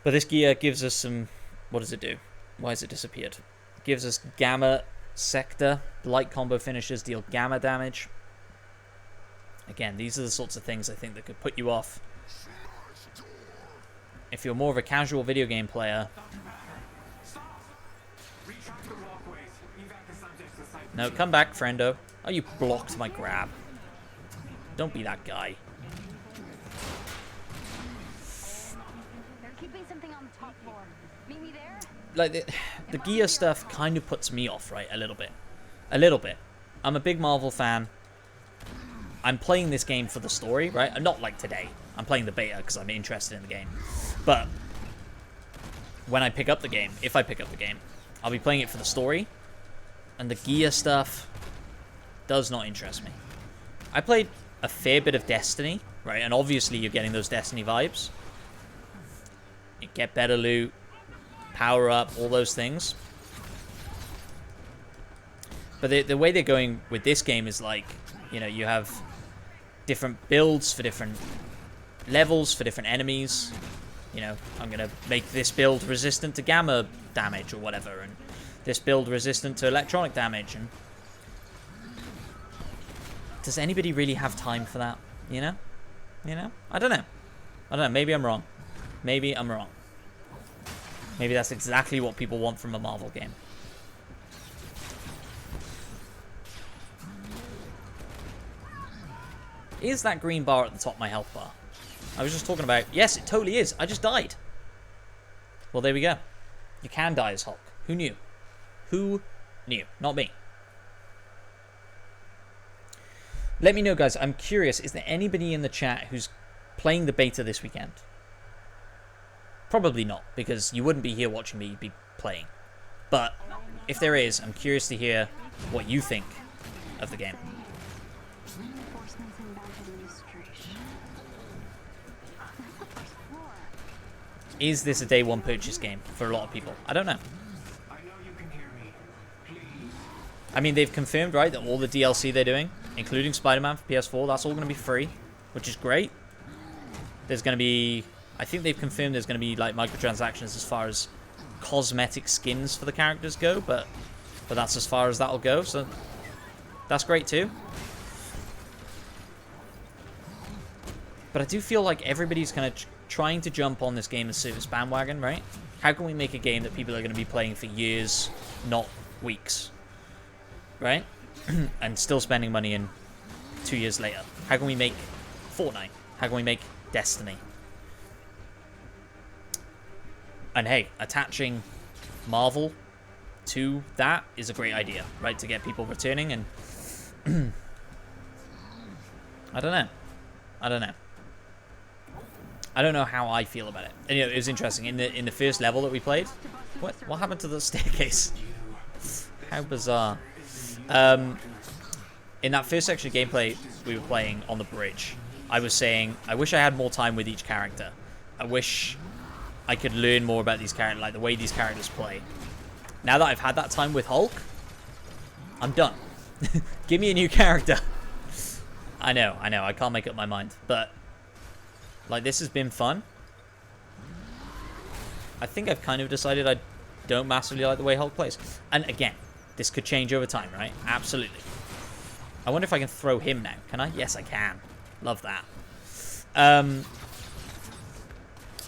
But this gear gives us some... What does it do? Why has it disappeared? It gives us Gamma Sector. Light combo finishers deal Gamma damage. Again, these are the sorts of things I think that could put you off. If you're more of a casual video game player... No, come back, friendo. Oh, you blocked my grab. Don't be that guy. They're keeping something on the top floor. Meet me there. Like, the gear stuff kind of puts me off, right? A little bit. A little bit. I'm a big Marvel fan. I'm playing this game for the story, right? I'm not like today. I'm playing the beta because I'm interested in the game. But when I pick up the game, if I pick up the game, I'll be playing it for the story. And the gear stuff does not interest me. I played a fair bit of Destiny, right? And obviously you're getting those Destiny vibes. You get better loot, power up, all those things. But the way they're going with this game is like, you know, you have different builds for different levels, for different enemies. You know, I'm going to make this build resistant to gamma damage or whatever, and this build resistant to electronic damage. And does anybody really have time for that? You know? You know? I don't know. Maybe I'm wrong. Maybe I'm wrong. Maybe that's exactly what people want from a Marvel game. Is that green bar at the top my health bar? I was just talking about... Yes, it totally is. I just died. Well, there we go. You can die as Hulk. Who knew? Who knew? Not me. Let me know, guys. I'm curious. Is there anybody in the chat who's playing the beta this weekend? Probably not, because you wouldn't be here watching me be playing. But if there is, I'm curious to hear what you think of the game. Reinforcements and bad administration. That's the first floor. Is this a day one purchase game for a lot of people? I don't know. I know you can hear me. Please. I mean, they've confirmed, right, that all the DLC they're doing, including Spider-Man for PS4, that's all going to be free, which is great. There's going to be... I think they've confirmed there's going to be, like, microtransactions as far as cosmetic skins for the characters go, but that's as far as that'll go, so that's great too. But I do feel like everybody's kind of trying to jump on this game as service bandwagon, right? How can we make a game that people are going to be playing for years, not weeks? Right? And still spending money in 2 years later. How can we make Fortnite? How can we make Destiny? And hey, attaching Marvel to that is a great idea, right? To get people returning, and I don't know. I don't know how I feel about it. And, you know, it was interesting in the first level that we played. What happened to the staircase? How bizarre. In that first section of gameplay we were playing on the bridge, I was saying I wish I had more time with each character. I wish I could learn more about these characters, like the way these characters play. Now that I've had that time with Hulk, I'm done. Give me a new character. I know, I can't make up my mind, but like, this has been fun. I think I've kind of decided I don't massively like the way Hulk plays. And again, this could change over time, right? Absolutely. I wonder if I can throw him now. Can I? Yes, I can. Love that.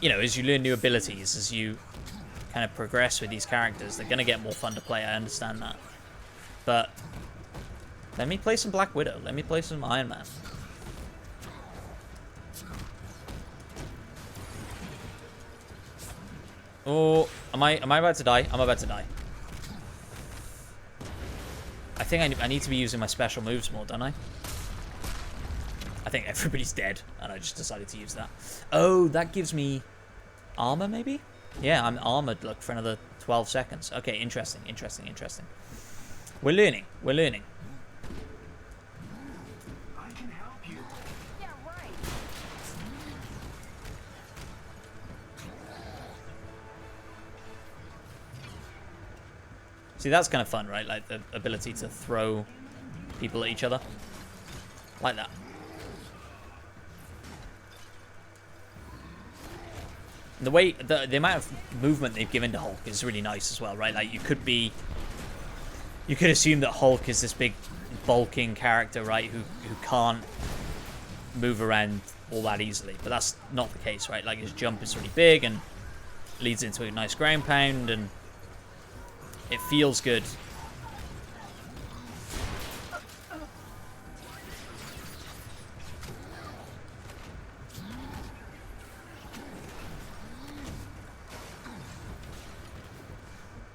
You know, as you learn new abilities, as you kind of progress with these characters, they're going to get more fun to play. I understand that. But let me play some Black Widow. Let me play some Iron Man. Oh, am I about to die? I'm about to die. I think I need to be using my special moves more, don't I? I think everybody's dead, and I just decided to use that. Oh, that gives me armor, maybe? Yeah, I'm armored, look, for another 12 seconds. Okay, interesting, interesting, interesting. We're learning. We're learning. I can help you. Yeah, right. See, that's kind of fun, right? Like the ability to throw people at each other. Like that. The way, the amount of movement they've given to Hulk is really nice as well, right? Like you could assume that Hulk is this big bulking character, right? Who can't move around all that easily. But that's not the case, right? Like his jump is really big and leads into a nice ground pound, and it feels good.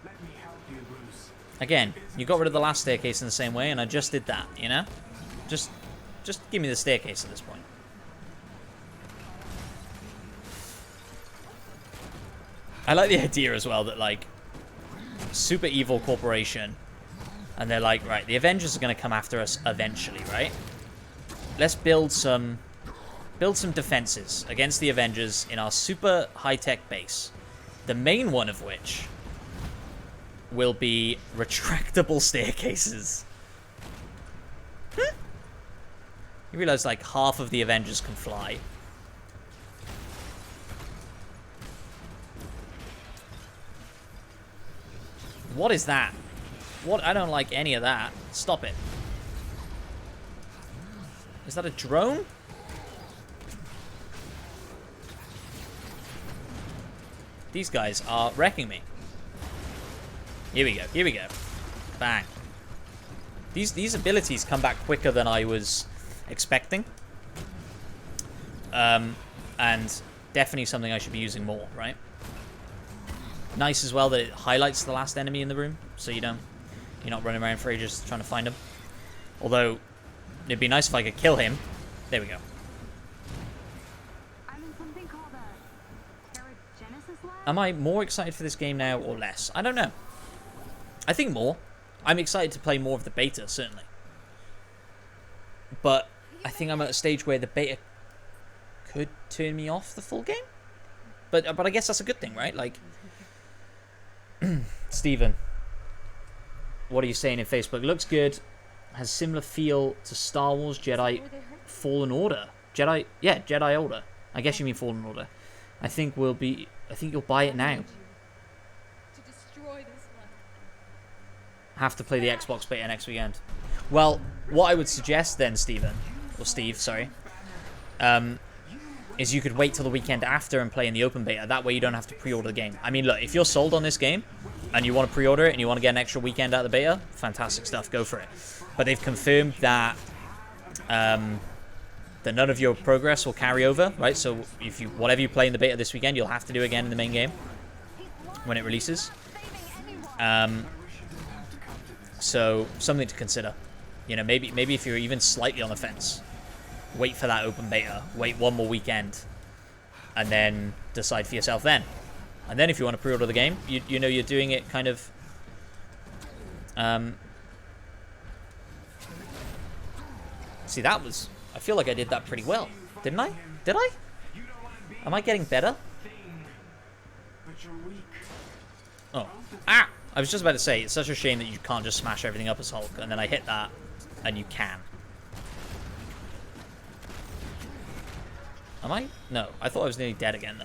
Let me help you, Bruce. Again, you got rid of the last staircase in the same way, and I just did that, you know? Just give me the staircase at this point. I like the idea as well that, like, super evil corporation, and they're like, right, the Avengers are going to come after us eventually, right? Let's build some defenses against the Avengers in our super high-tech base. The main one of which will be retractable staircases. You realize, like, half of the Avengers can fly. What is that? What? I don't like any of that. Stop it. Is that a drone? These guys are wrecking me. Here we go. Here we go. Bang. These abilities come back quicker than I was expecting. And definitely something I should be using more, right? Nice as well that it highlights the last enemy in the room, so you're not running around for ages trying to find him. Although it'd be nice if I could kill him. There we go. I'm in something called a Paragenesis lab. Am I more excited for this game now or less? I don't know. I think more. I'm excited to play more of the beta, certainly. But I think I'm at a stage where the beta could turn me off the full game. But I guess that's a good thing, right? Like, Steven, what are you saying in Facebook? Looks good. Has similar feel to Star Wars Jedi Fallen Order. Jedi Order. I guess you mean Fallen Order. I think you'll buy it now. To destroy this one. Have to play the Xbox beta next weekend. Well, what I would suggest then, Steve, sorry, is you could wait till the weekend after and play in the open beta. That way you don't have to pre-order the game. I mean, look, if you're sold on this game and you want to pre-order it and you want to get an extra weekend out of the beta, fantastic stuff, go for it. But they've confirmed that that none of your progress will carry over, right? So if whatever you play in the beta this weekend, you'll have to do again in the main game when it releases. So something to consider. You know, maybe if you're even slightly on the fence, wait for that open beta, wait one more weekend, and then decide for yourself then. And then if you want to pre-order the game, you know you're doing it kind of see, I feel like I did that pretty well, didn't I? Did I? Am I getting better? Oh. Ah! I was just about to say, it's such a shame that you can't just smash everything up as Hulk, and then I hit that, and you can. Am I? No, I thought I was nearly dead again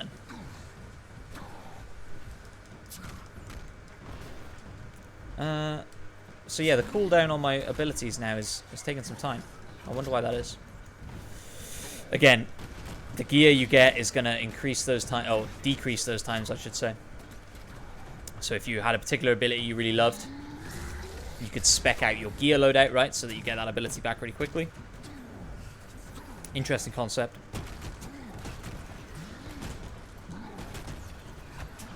then. So yeah, the cooldown on my abilities now is taking some time. I wonder why that is. Again, the gear you get is going to increase those times, or decrease those times, I should say. So if you had a particular ability you really loved, you could spec out your gear loadout, right, so that you get that ability back really quickly. Interesting concept.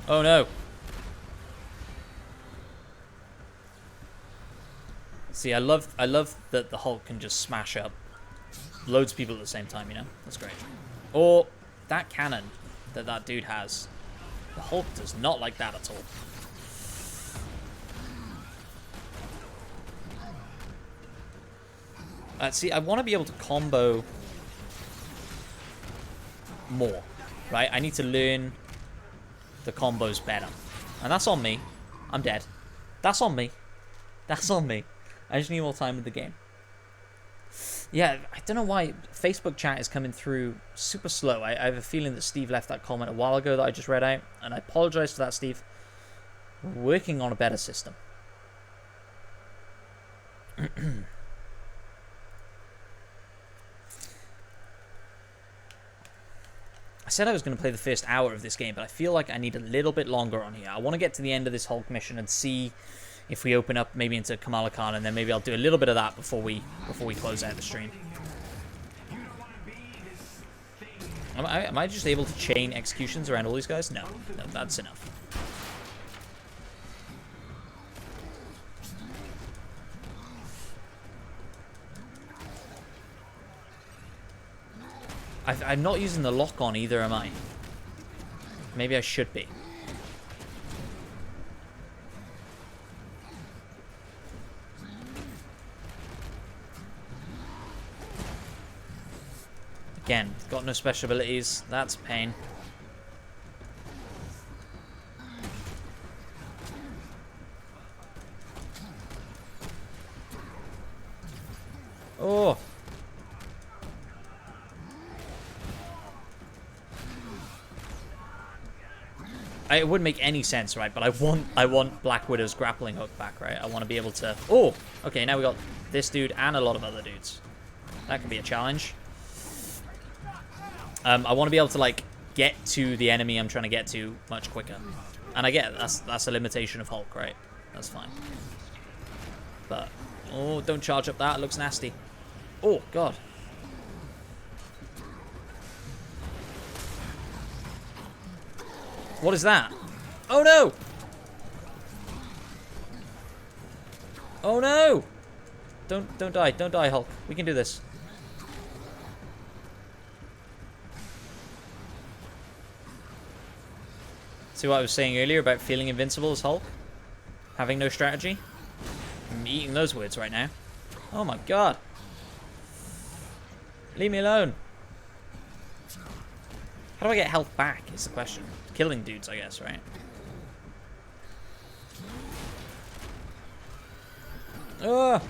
Oh no. See, I love that the Hulk can just smash up loads of people at the same time, you know? That's great. Or that cannon that dude has. The Hulk does not like that at all. See, I want to be able to combo more, right? I need to learn the combos better. And that's on me. I'm dead. That's on me. That's on me. I just need more time with the game. Yeah, I don't know why Facebook chat is coming through super slow. I have a feeling that Steve left that comment a while ago that I just read out, and I apologize for that, Steve. We're working on a better system. I said I was going to play the first hour of this game, but I feel like I need a little bit longer on here. I want to get to the end of this Hulk mission and see if we open up maybe into Kamala Khan, and then maybe I'll do a little bit of that before we close out the stream. Am I just able to chain executions around all these guys? No, that's enough. I'm not using the lock on either, am I? Maybe I should be. Again, got no special abilities. That's a pain. Oh. It wouldn't make any sense, right? But I want Black Widow's grappling hook back, right? I want to be able to... Oh! Okay, now we got this dude and a lot of other dudes. That could be a challenge. I want to be able to, like, get to the enemy I'm trying to get to much quicker. And I get it. That's a limitation of Hulk, right? That's fine. But... Oh, don't charge up that. It looks nasty. Oh, God. What is that? Oh no! Oh no! Don't die. Don't die, Hulk. We can do this. See what I was saying earlier about feeling invincible as Hulk? Having no strategy? I'm eating those words right now. Oh my god. Leave me alone. How do I get health back is the question. Killing dudes, I guess, right? Ugh.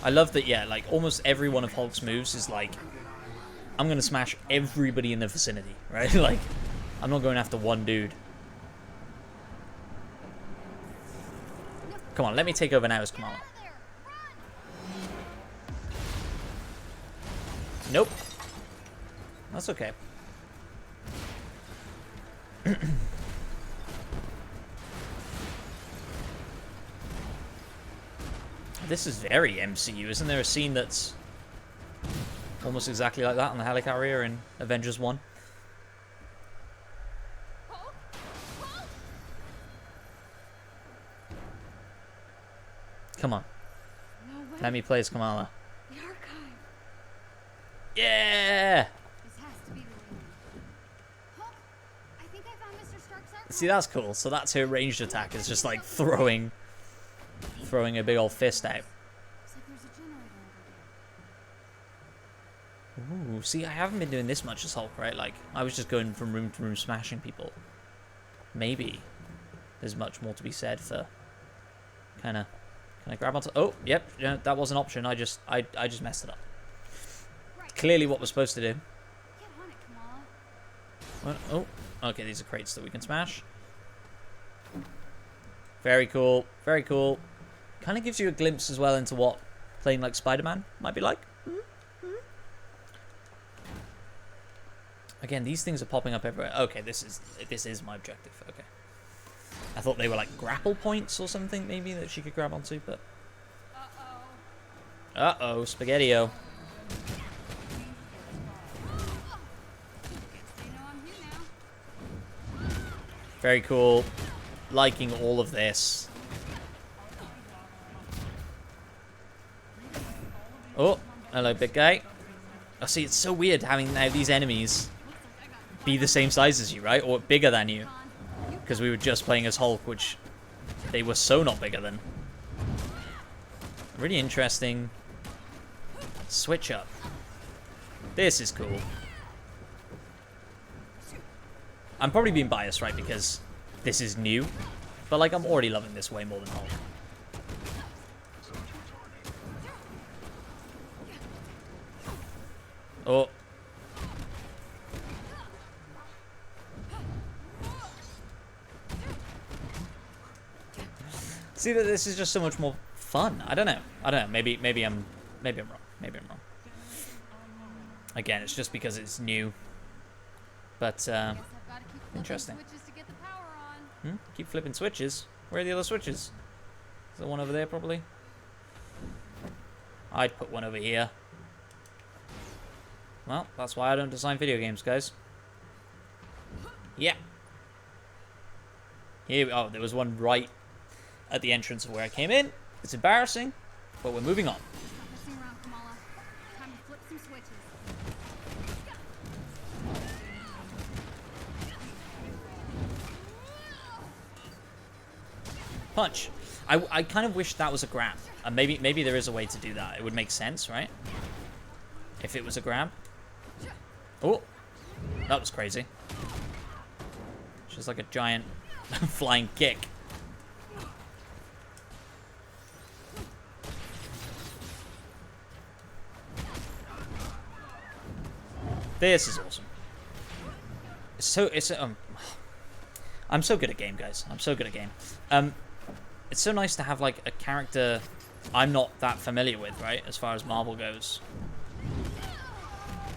I love that, yeah, like, almost every one of Hulk's moves is like, I'm gonna smash everybody in the vicinity, right? Like, I'm not going after one dude. Come on, let me take over now as Kamala. Nope. That's okay. This is very MCU. Isn't there a scene that's almost exactly like that on the helicarrier in Avengers 1? Come on. No way. Let me play as Kamala. The archive. Yeah! This has to be the way. Hulk, I think I found Mr. Stark's archive. See, that's cool. So that's her ranged attack. It's just like throwing a big old fist out. Looks like there's a generator over there. Ooh, see, I haven't been doing this much as Hulk, right? Like, I was just going from room to room smashing people. Maybe there's much more to be said for kind of... Can I grab onto... Oh, yep, yeah, that was an option. I just messed it up. Right. Clearly what we're supposed to do. Get on it, Kamala. What? Oh, okay, these are crates that we can smash. Very cool, very cool. Kind of gives you a glimpse as well into what playing like Spider-Man might be like. Again, these things are popping up everywhere. Okay, this is my objective. Okay. I thought they were like grapple points or something maybe that she could grab onto, but... Uh-oh, Spaghetti-O. Very cool. Liking all of this. Oh, hello, big guy. Oh, see, it's so weird having now these enemies be the same size as you, right? Or bigger than you. Because we were just playing as Hulk, which they were so not bigger than. Really interesting switch up. This is cool. I'm probably being biased, right? Because this is new. But, like, I'm already loving this way more than Hulk. Oh. See that this is just so much more fun. I don't know. Maybe I'm wrong. Again, it's just because it's new. But Guess I've got to keep flipping interesting. switches to get the power on. Keep flipping switches. Where are the other switches? Is there one over there probably? I'd put one over here. Well, that's why I don't design video games, guys. Yeah. Here, oh, there was one right at the entrance of where I came in. It's embarrassing, but we're moving on. Stop messing around, Kamala. Time to flip some switches. Punch. I kind of wish that was a grab. And maybe there is a way to do that. It would make sense, right? If it was a grab. Oh, that was crazy. Just like a giant flying kick. This is awesome. I'm so good at game, guys. I'm so good at game. It's so nice to have like a character I'm not that familiar with, right? As far as Marvel goes.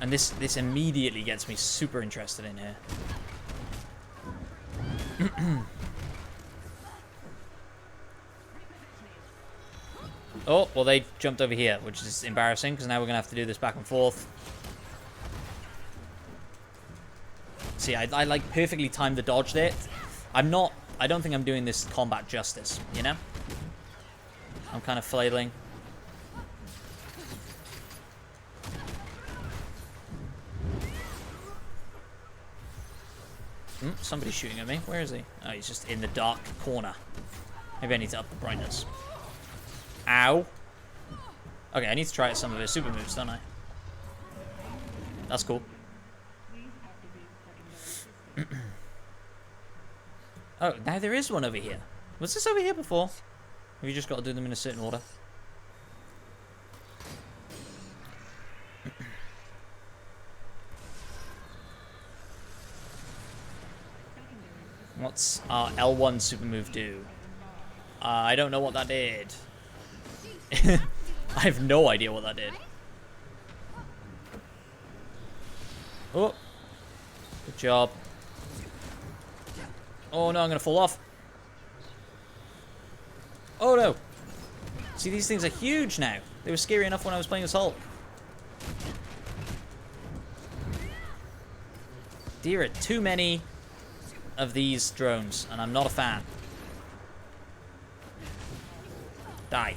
And this immediately gets me super interested in here. Oh, well they jumped over here, which is embarrassing because now we're gonna have to do this back and forth. See, I like perfectly timed the dodge there. I don't think I'm doing this combat justice, you know? I'm kind of flailing. Somebody's shooting at me. Where is he? Oh, he's just in the dark corner. Maybe I need to up the brightness. Ow. Okay, I need to try out some of his super moves, don't I? That's cool. Oh, now there is one over here. Was this over here before? Have you just got to do them in a certain order? What's our L1 super move do? I don't know what that did. I have no idea what that did. Oh. Good job. Oh no, I'm gonna fall off. Oh no. See, these things are huge now. They were scary enough when I was playing as Hulk. There are too many of these drones, and I'm not a fan. Die.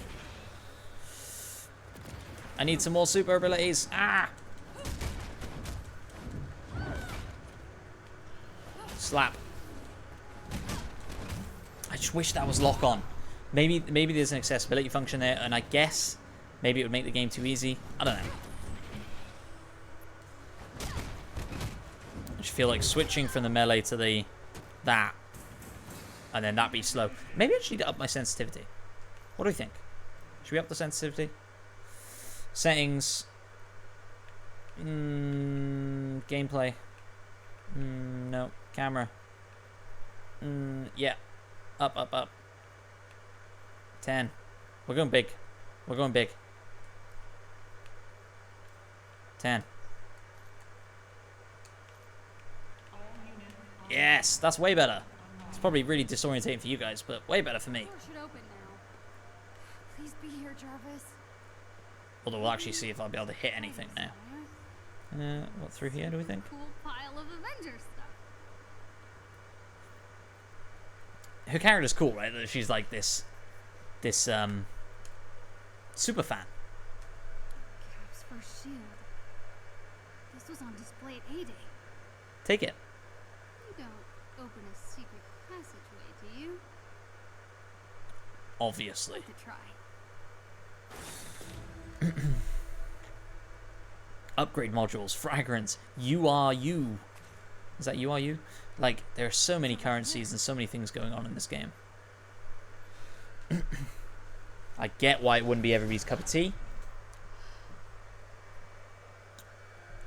I need some more super abilities. Ah! Slap. I just wish that was lock on. Maybe there's an accessibility function there, and I guess maybe it would make the game too easy. I don't know. I just feel like switching from the melee to the that, and then that be slow. Maybe I just need to up my sensitivity. What do we think? Should we up the sensitivity? Settings. Gameplay. No. Camera. Yeah. Up. 10. We're going big. We're going big. 10. Yes, that's way better. It's probably really disorientating for you guys, but way better for me. Door should open now. Please be here, Jarvis. Although we'll actually see if I'll be able to hit anything now. What, through here, do we think? Cool pile of Avengers stuff. her character's cool, right? That she's like this super fan. Cap's first shield. This was on display at A-Day. Take it. You don't open a secret passageway, do you? Obviously. Worth a try. Upgrade modules, fragrance, you are you. Is that you are you? Like, there are so many currencies and so many things going on in this game. I get why it wouldn't be everybody's cup of tea.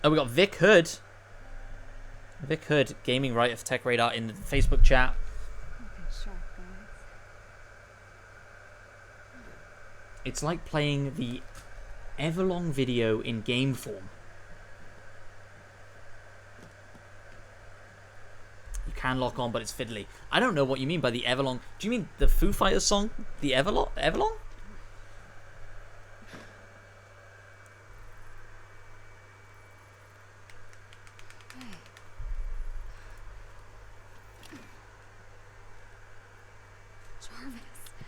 Oh, we got Vic Hood. Vic Hood, gaming writer for TechRadar in the Facebook chat. It's like playing the Everlong video in game form. You can lock on, but it's fiddly. I don't know what you mean by the Everlong. Do you mean the Foo Fighters song? The Everlong? Jarvis.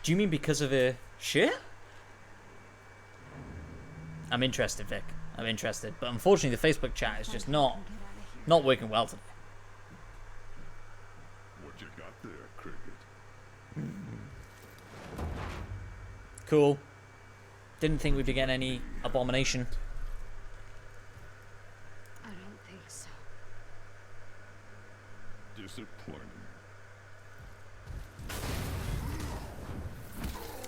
Do you mean because of her shirt? I'm interested, Vic. I'm interested. But unfortunately, the Facebook chat is just not working well today. What you got there, Cricket? Cool. Didn't think we'd be getting any abomination. I don't think so. Disappointing.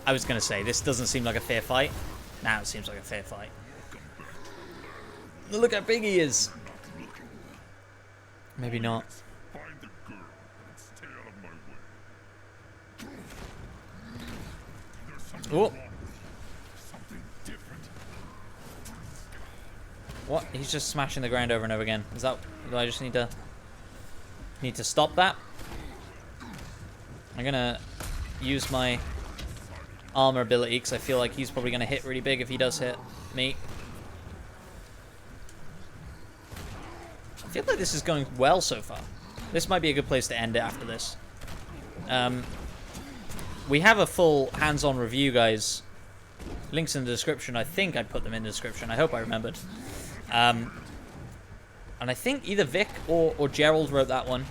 I was going to say, this doesn't seem like a fair fight. Now it seems like a fair fight. Look how big he is. Maybe not. Find the girl and stay out of my way. There's something Oh. wrong. Something different. What? He's just smashing the ground over and over again. Is that... Do I just need to stop that? I'm going to use my armor ability because I feel like he's probably going to hit really big if he does hit me. I feel like this is going well so far. This might be a good place to end it after this. We have a full hands-on review, guys. Links in the description. I think I put them in the description. I hope I remembered. And I think either Vic or Gerald wrote that one.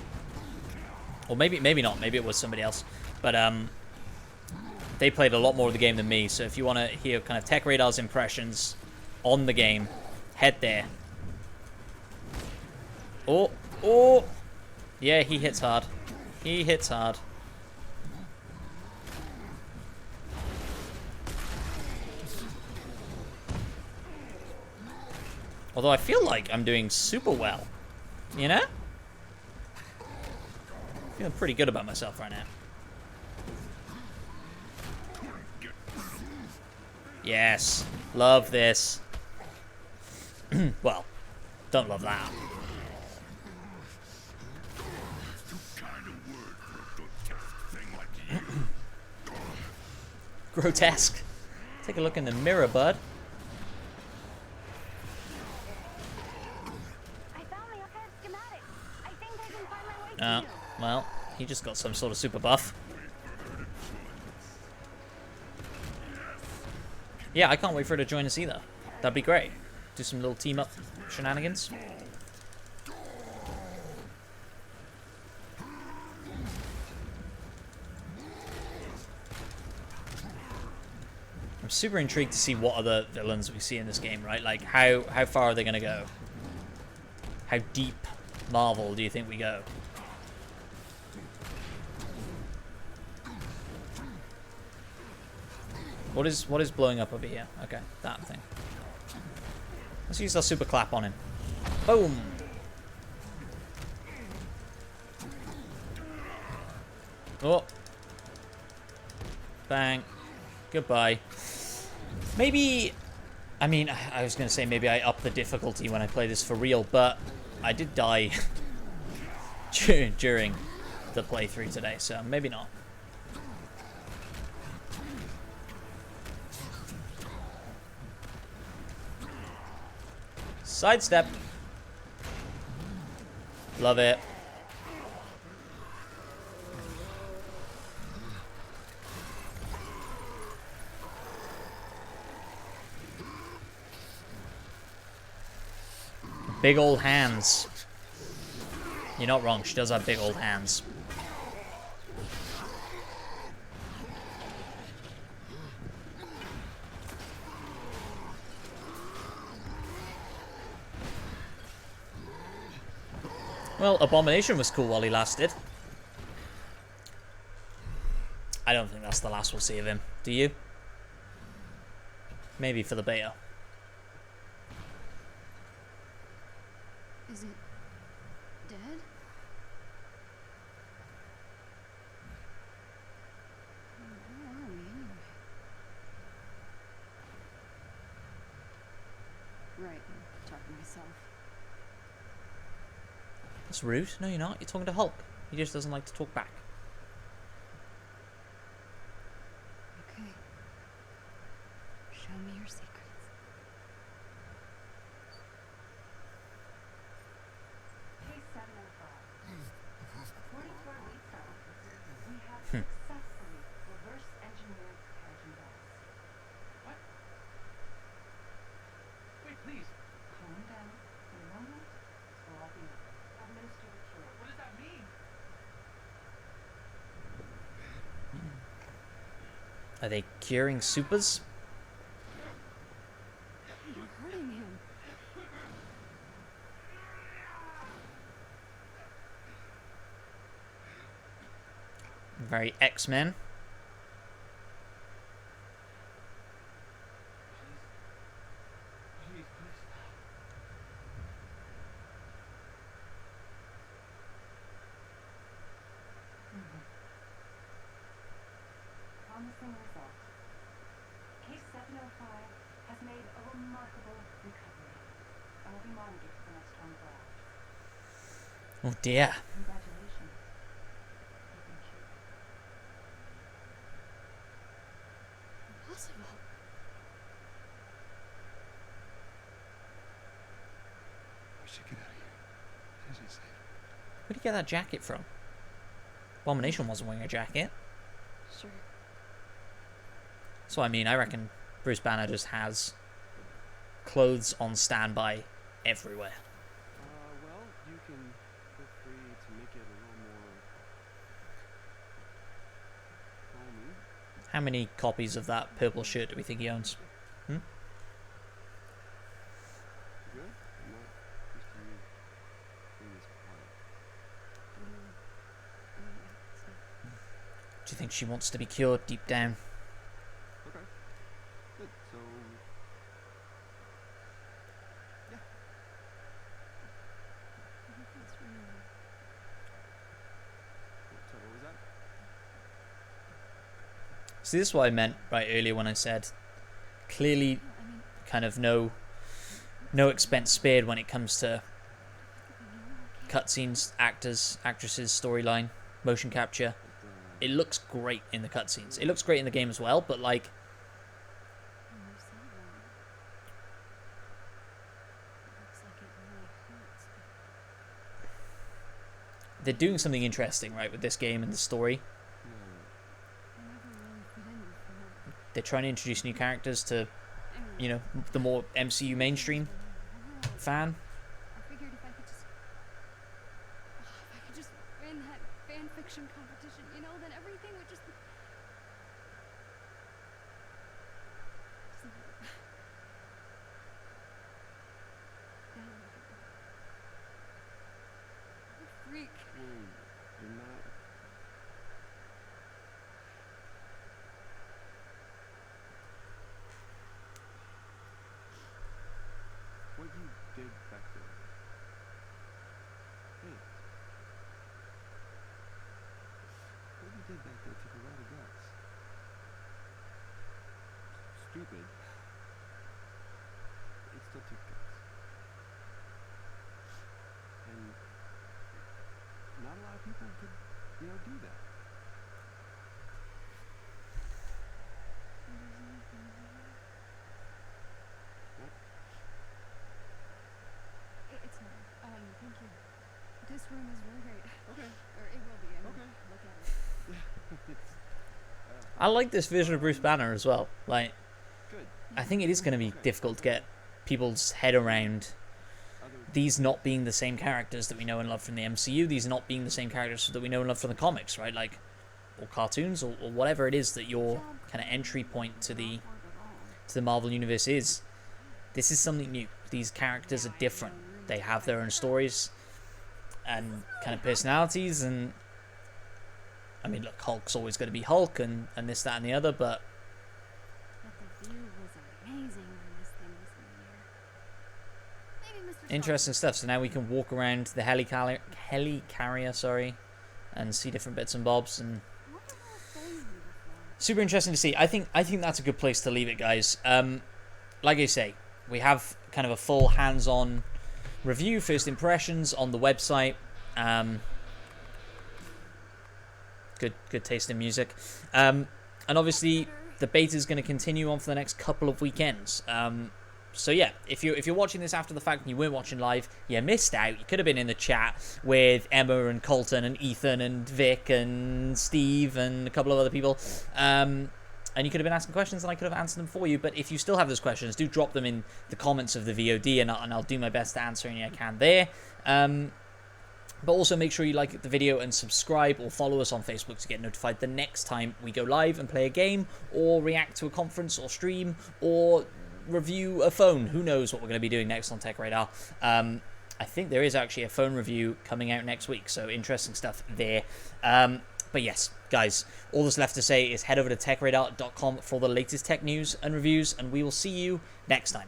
Or maybe not. Maybe it was somebody else. But they played a lot more of the game than me. So if you want to hear kind of TechRadar's impressions on the game, head there. Oh! Yeah, he hits hard. He hits hard. Although I feel like I'm doing super well. You know? Feeling pretty good about myself right now. Yes. Love this. Well, don't love that. Grotesque. Take a look in the mirror, bud. I found the archive schematic. I think I can find my way to you. Well, he just got some sort of super buff. Yeah, I can't wait for her to join us either. That'd be great. Do some little team up shenanigans. I'm super intrigued to see what other villains we see in this game, right? Like, how far are they going to go? How deep Marvel do you think we go? What is blowing up over here? Okay, that thing. Let's use our super clap on him. Boom! Oh. Bang. Goodbye. Maybe... I mean, I was going to say maybe I up the difficulty when I play this for real, but I did die during the playthrough today, so maybe not. Sidestep. Love it. Big old hands. You're not wrong, she does have big old hands. Well, Abomination was cool while he lasted. I don't think that's the last we'll see of him. Do you? Maybe for the beta. Is it dead? Where are we anyway? Right, I'm talking to myself. That's rude. No, you're not. You're talking to Hulk. He just doesn't like to talk back. Okay. Show me your secrets. Case 705. According to our lead scientist, we have successfully reverse engineered hydrogen gas. What? Wait, please. Calm down. In a moment, this will all be over. Administer the cure. What does that mean? Are they curing supers? You're hurting him. Very X-Men. Please, please stop. Promising result. Case 705 has made a remarkable recovery and will be monitored for the next 24 hours. Oh dear. Congratulations. You've been cured. Impossible. We should get out of here. This is safe. Where'd you get that jacket from? Abomination wasn't wearing a jacket. Sure. So I mean, I reckon Bruce Banner just has clothes on standby everywhere. Well, you can feel free to make it a little more homey. How many copies of that purple shirt do we think he owns? Good? I'm not used to you being this quiet. Do you think she wants to be cured deep down? Okay. Good. So, yeah. So what was that? See, this is what I meant right earlier when I said clearly kind of no expense spared when it comes to cutscenes, actors, actresses, storyline, motion capture. It looks great in the cutscenes. It looks great in the game as well, but like they're doing something interesting, right, with this game and the story. They're trying to introduce new characters to, you know, the more MCU mainstream fan. I figured if I could just win that fan fiction competition, you know, then everything would just be... Freak. You're not. What you did back there. Hey. What you did back there took a lot of guts. Stupid. It still took guts. And not a lot of people could, do that. What? It's not. Thank you. This room is really great. Okay. Or it will be. I mean, Okay. look at it. It's I like this version of Bruce Banner as well. Like, good. I think it is going to be difficult to get people's head around Others these not being the same characters that we know and love from the MCU, these not being the same characters that we know and love from the comics, right? Like, or cartoons, or whatever it is that your kind of entry point to the Marvel universe is. This is something new. These characters are different. They have their own stories and kind of personalities, and I mean, look, Hulk's always going to be Hulk, and this, that, and the other, but But the view was amazing when this thing was in the air. Maybe Mr. interesting stuff. So now we can walk around the helicarrier, sorry, and see different bits and bobs, and What the hell is going here before? super interesting to see. I think that's a good place to leave it, guys. Like I say, we have kind of a full hands-on review, first impressions on the website. Good taste in music. And obviously the beta is going to continue on for the next couple of weekends. So yeah, if you're watching this after the fact and you weren't watching live, you missed out. You could have been in the chat with Emma and Colton and Ethan and Vic and Steve and a couple of other people. And you could have been asking questions and I could have answered them for you. But if you still have those questions, do drop them in the comments of the VOD, and I'll do my best to answer any I can there. But also make sure you like the video and subscribe, or follow us on Facebook to get notified the next time we go live and play a game, or react to a conference, or stream, or review a phone. Who knows what we're going to be doing next on TechRadar. I think there is actually a phone review coming out next week, so interesting stuff there. But yes, guys, all that's left to say is head over to techradar.com for the latest tech news and reviews, and we will see you next time.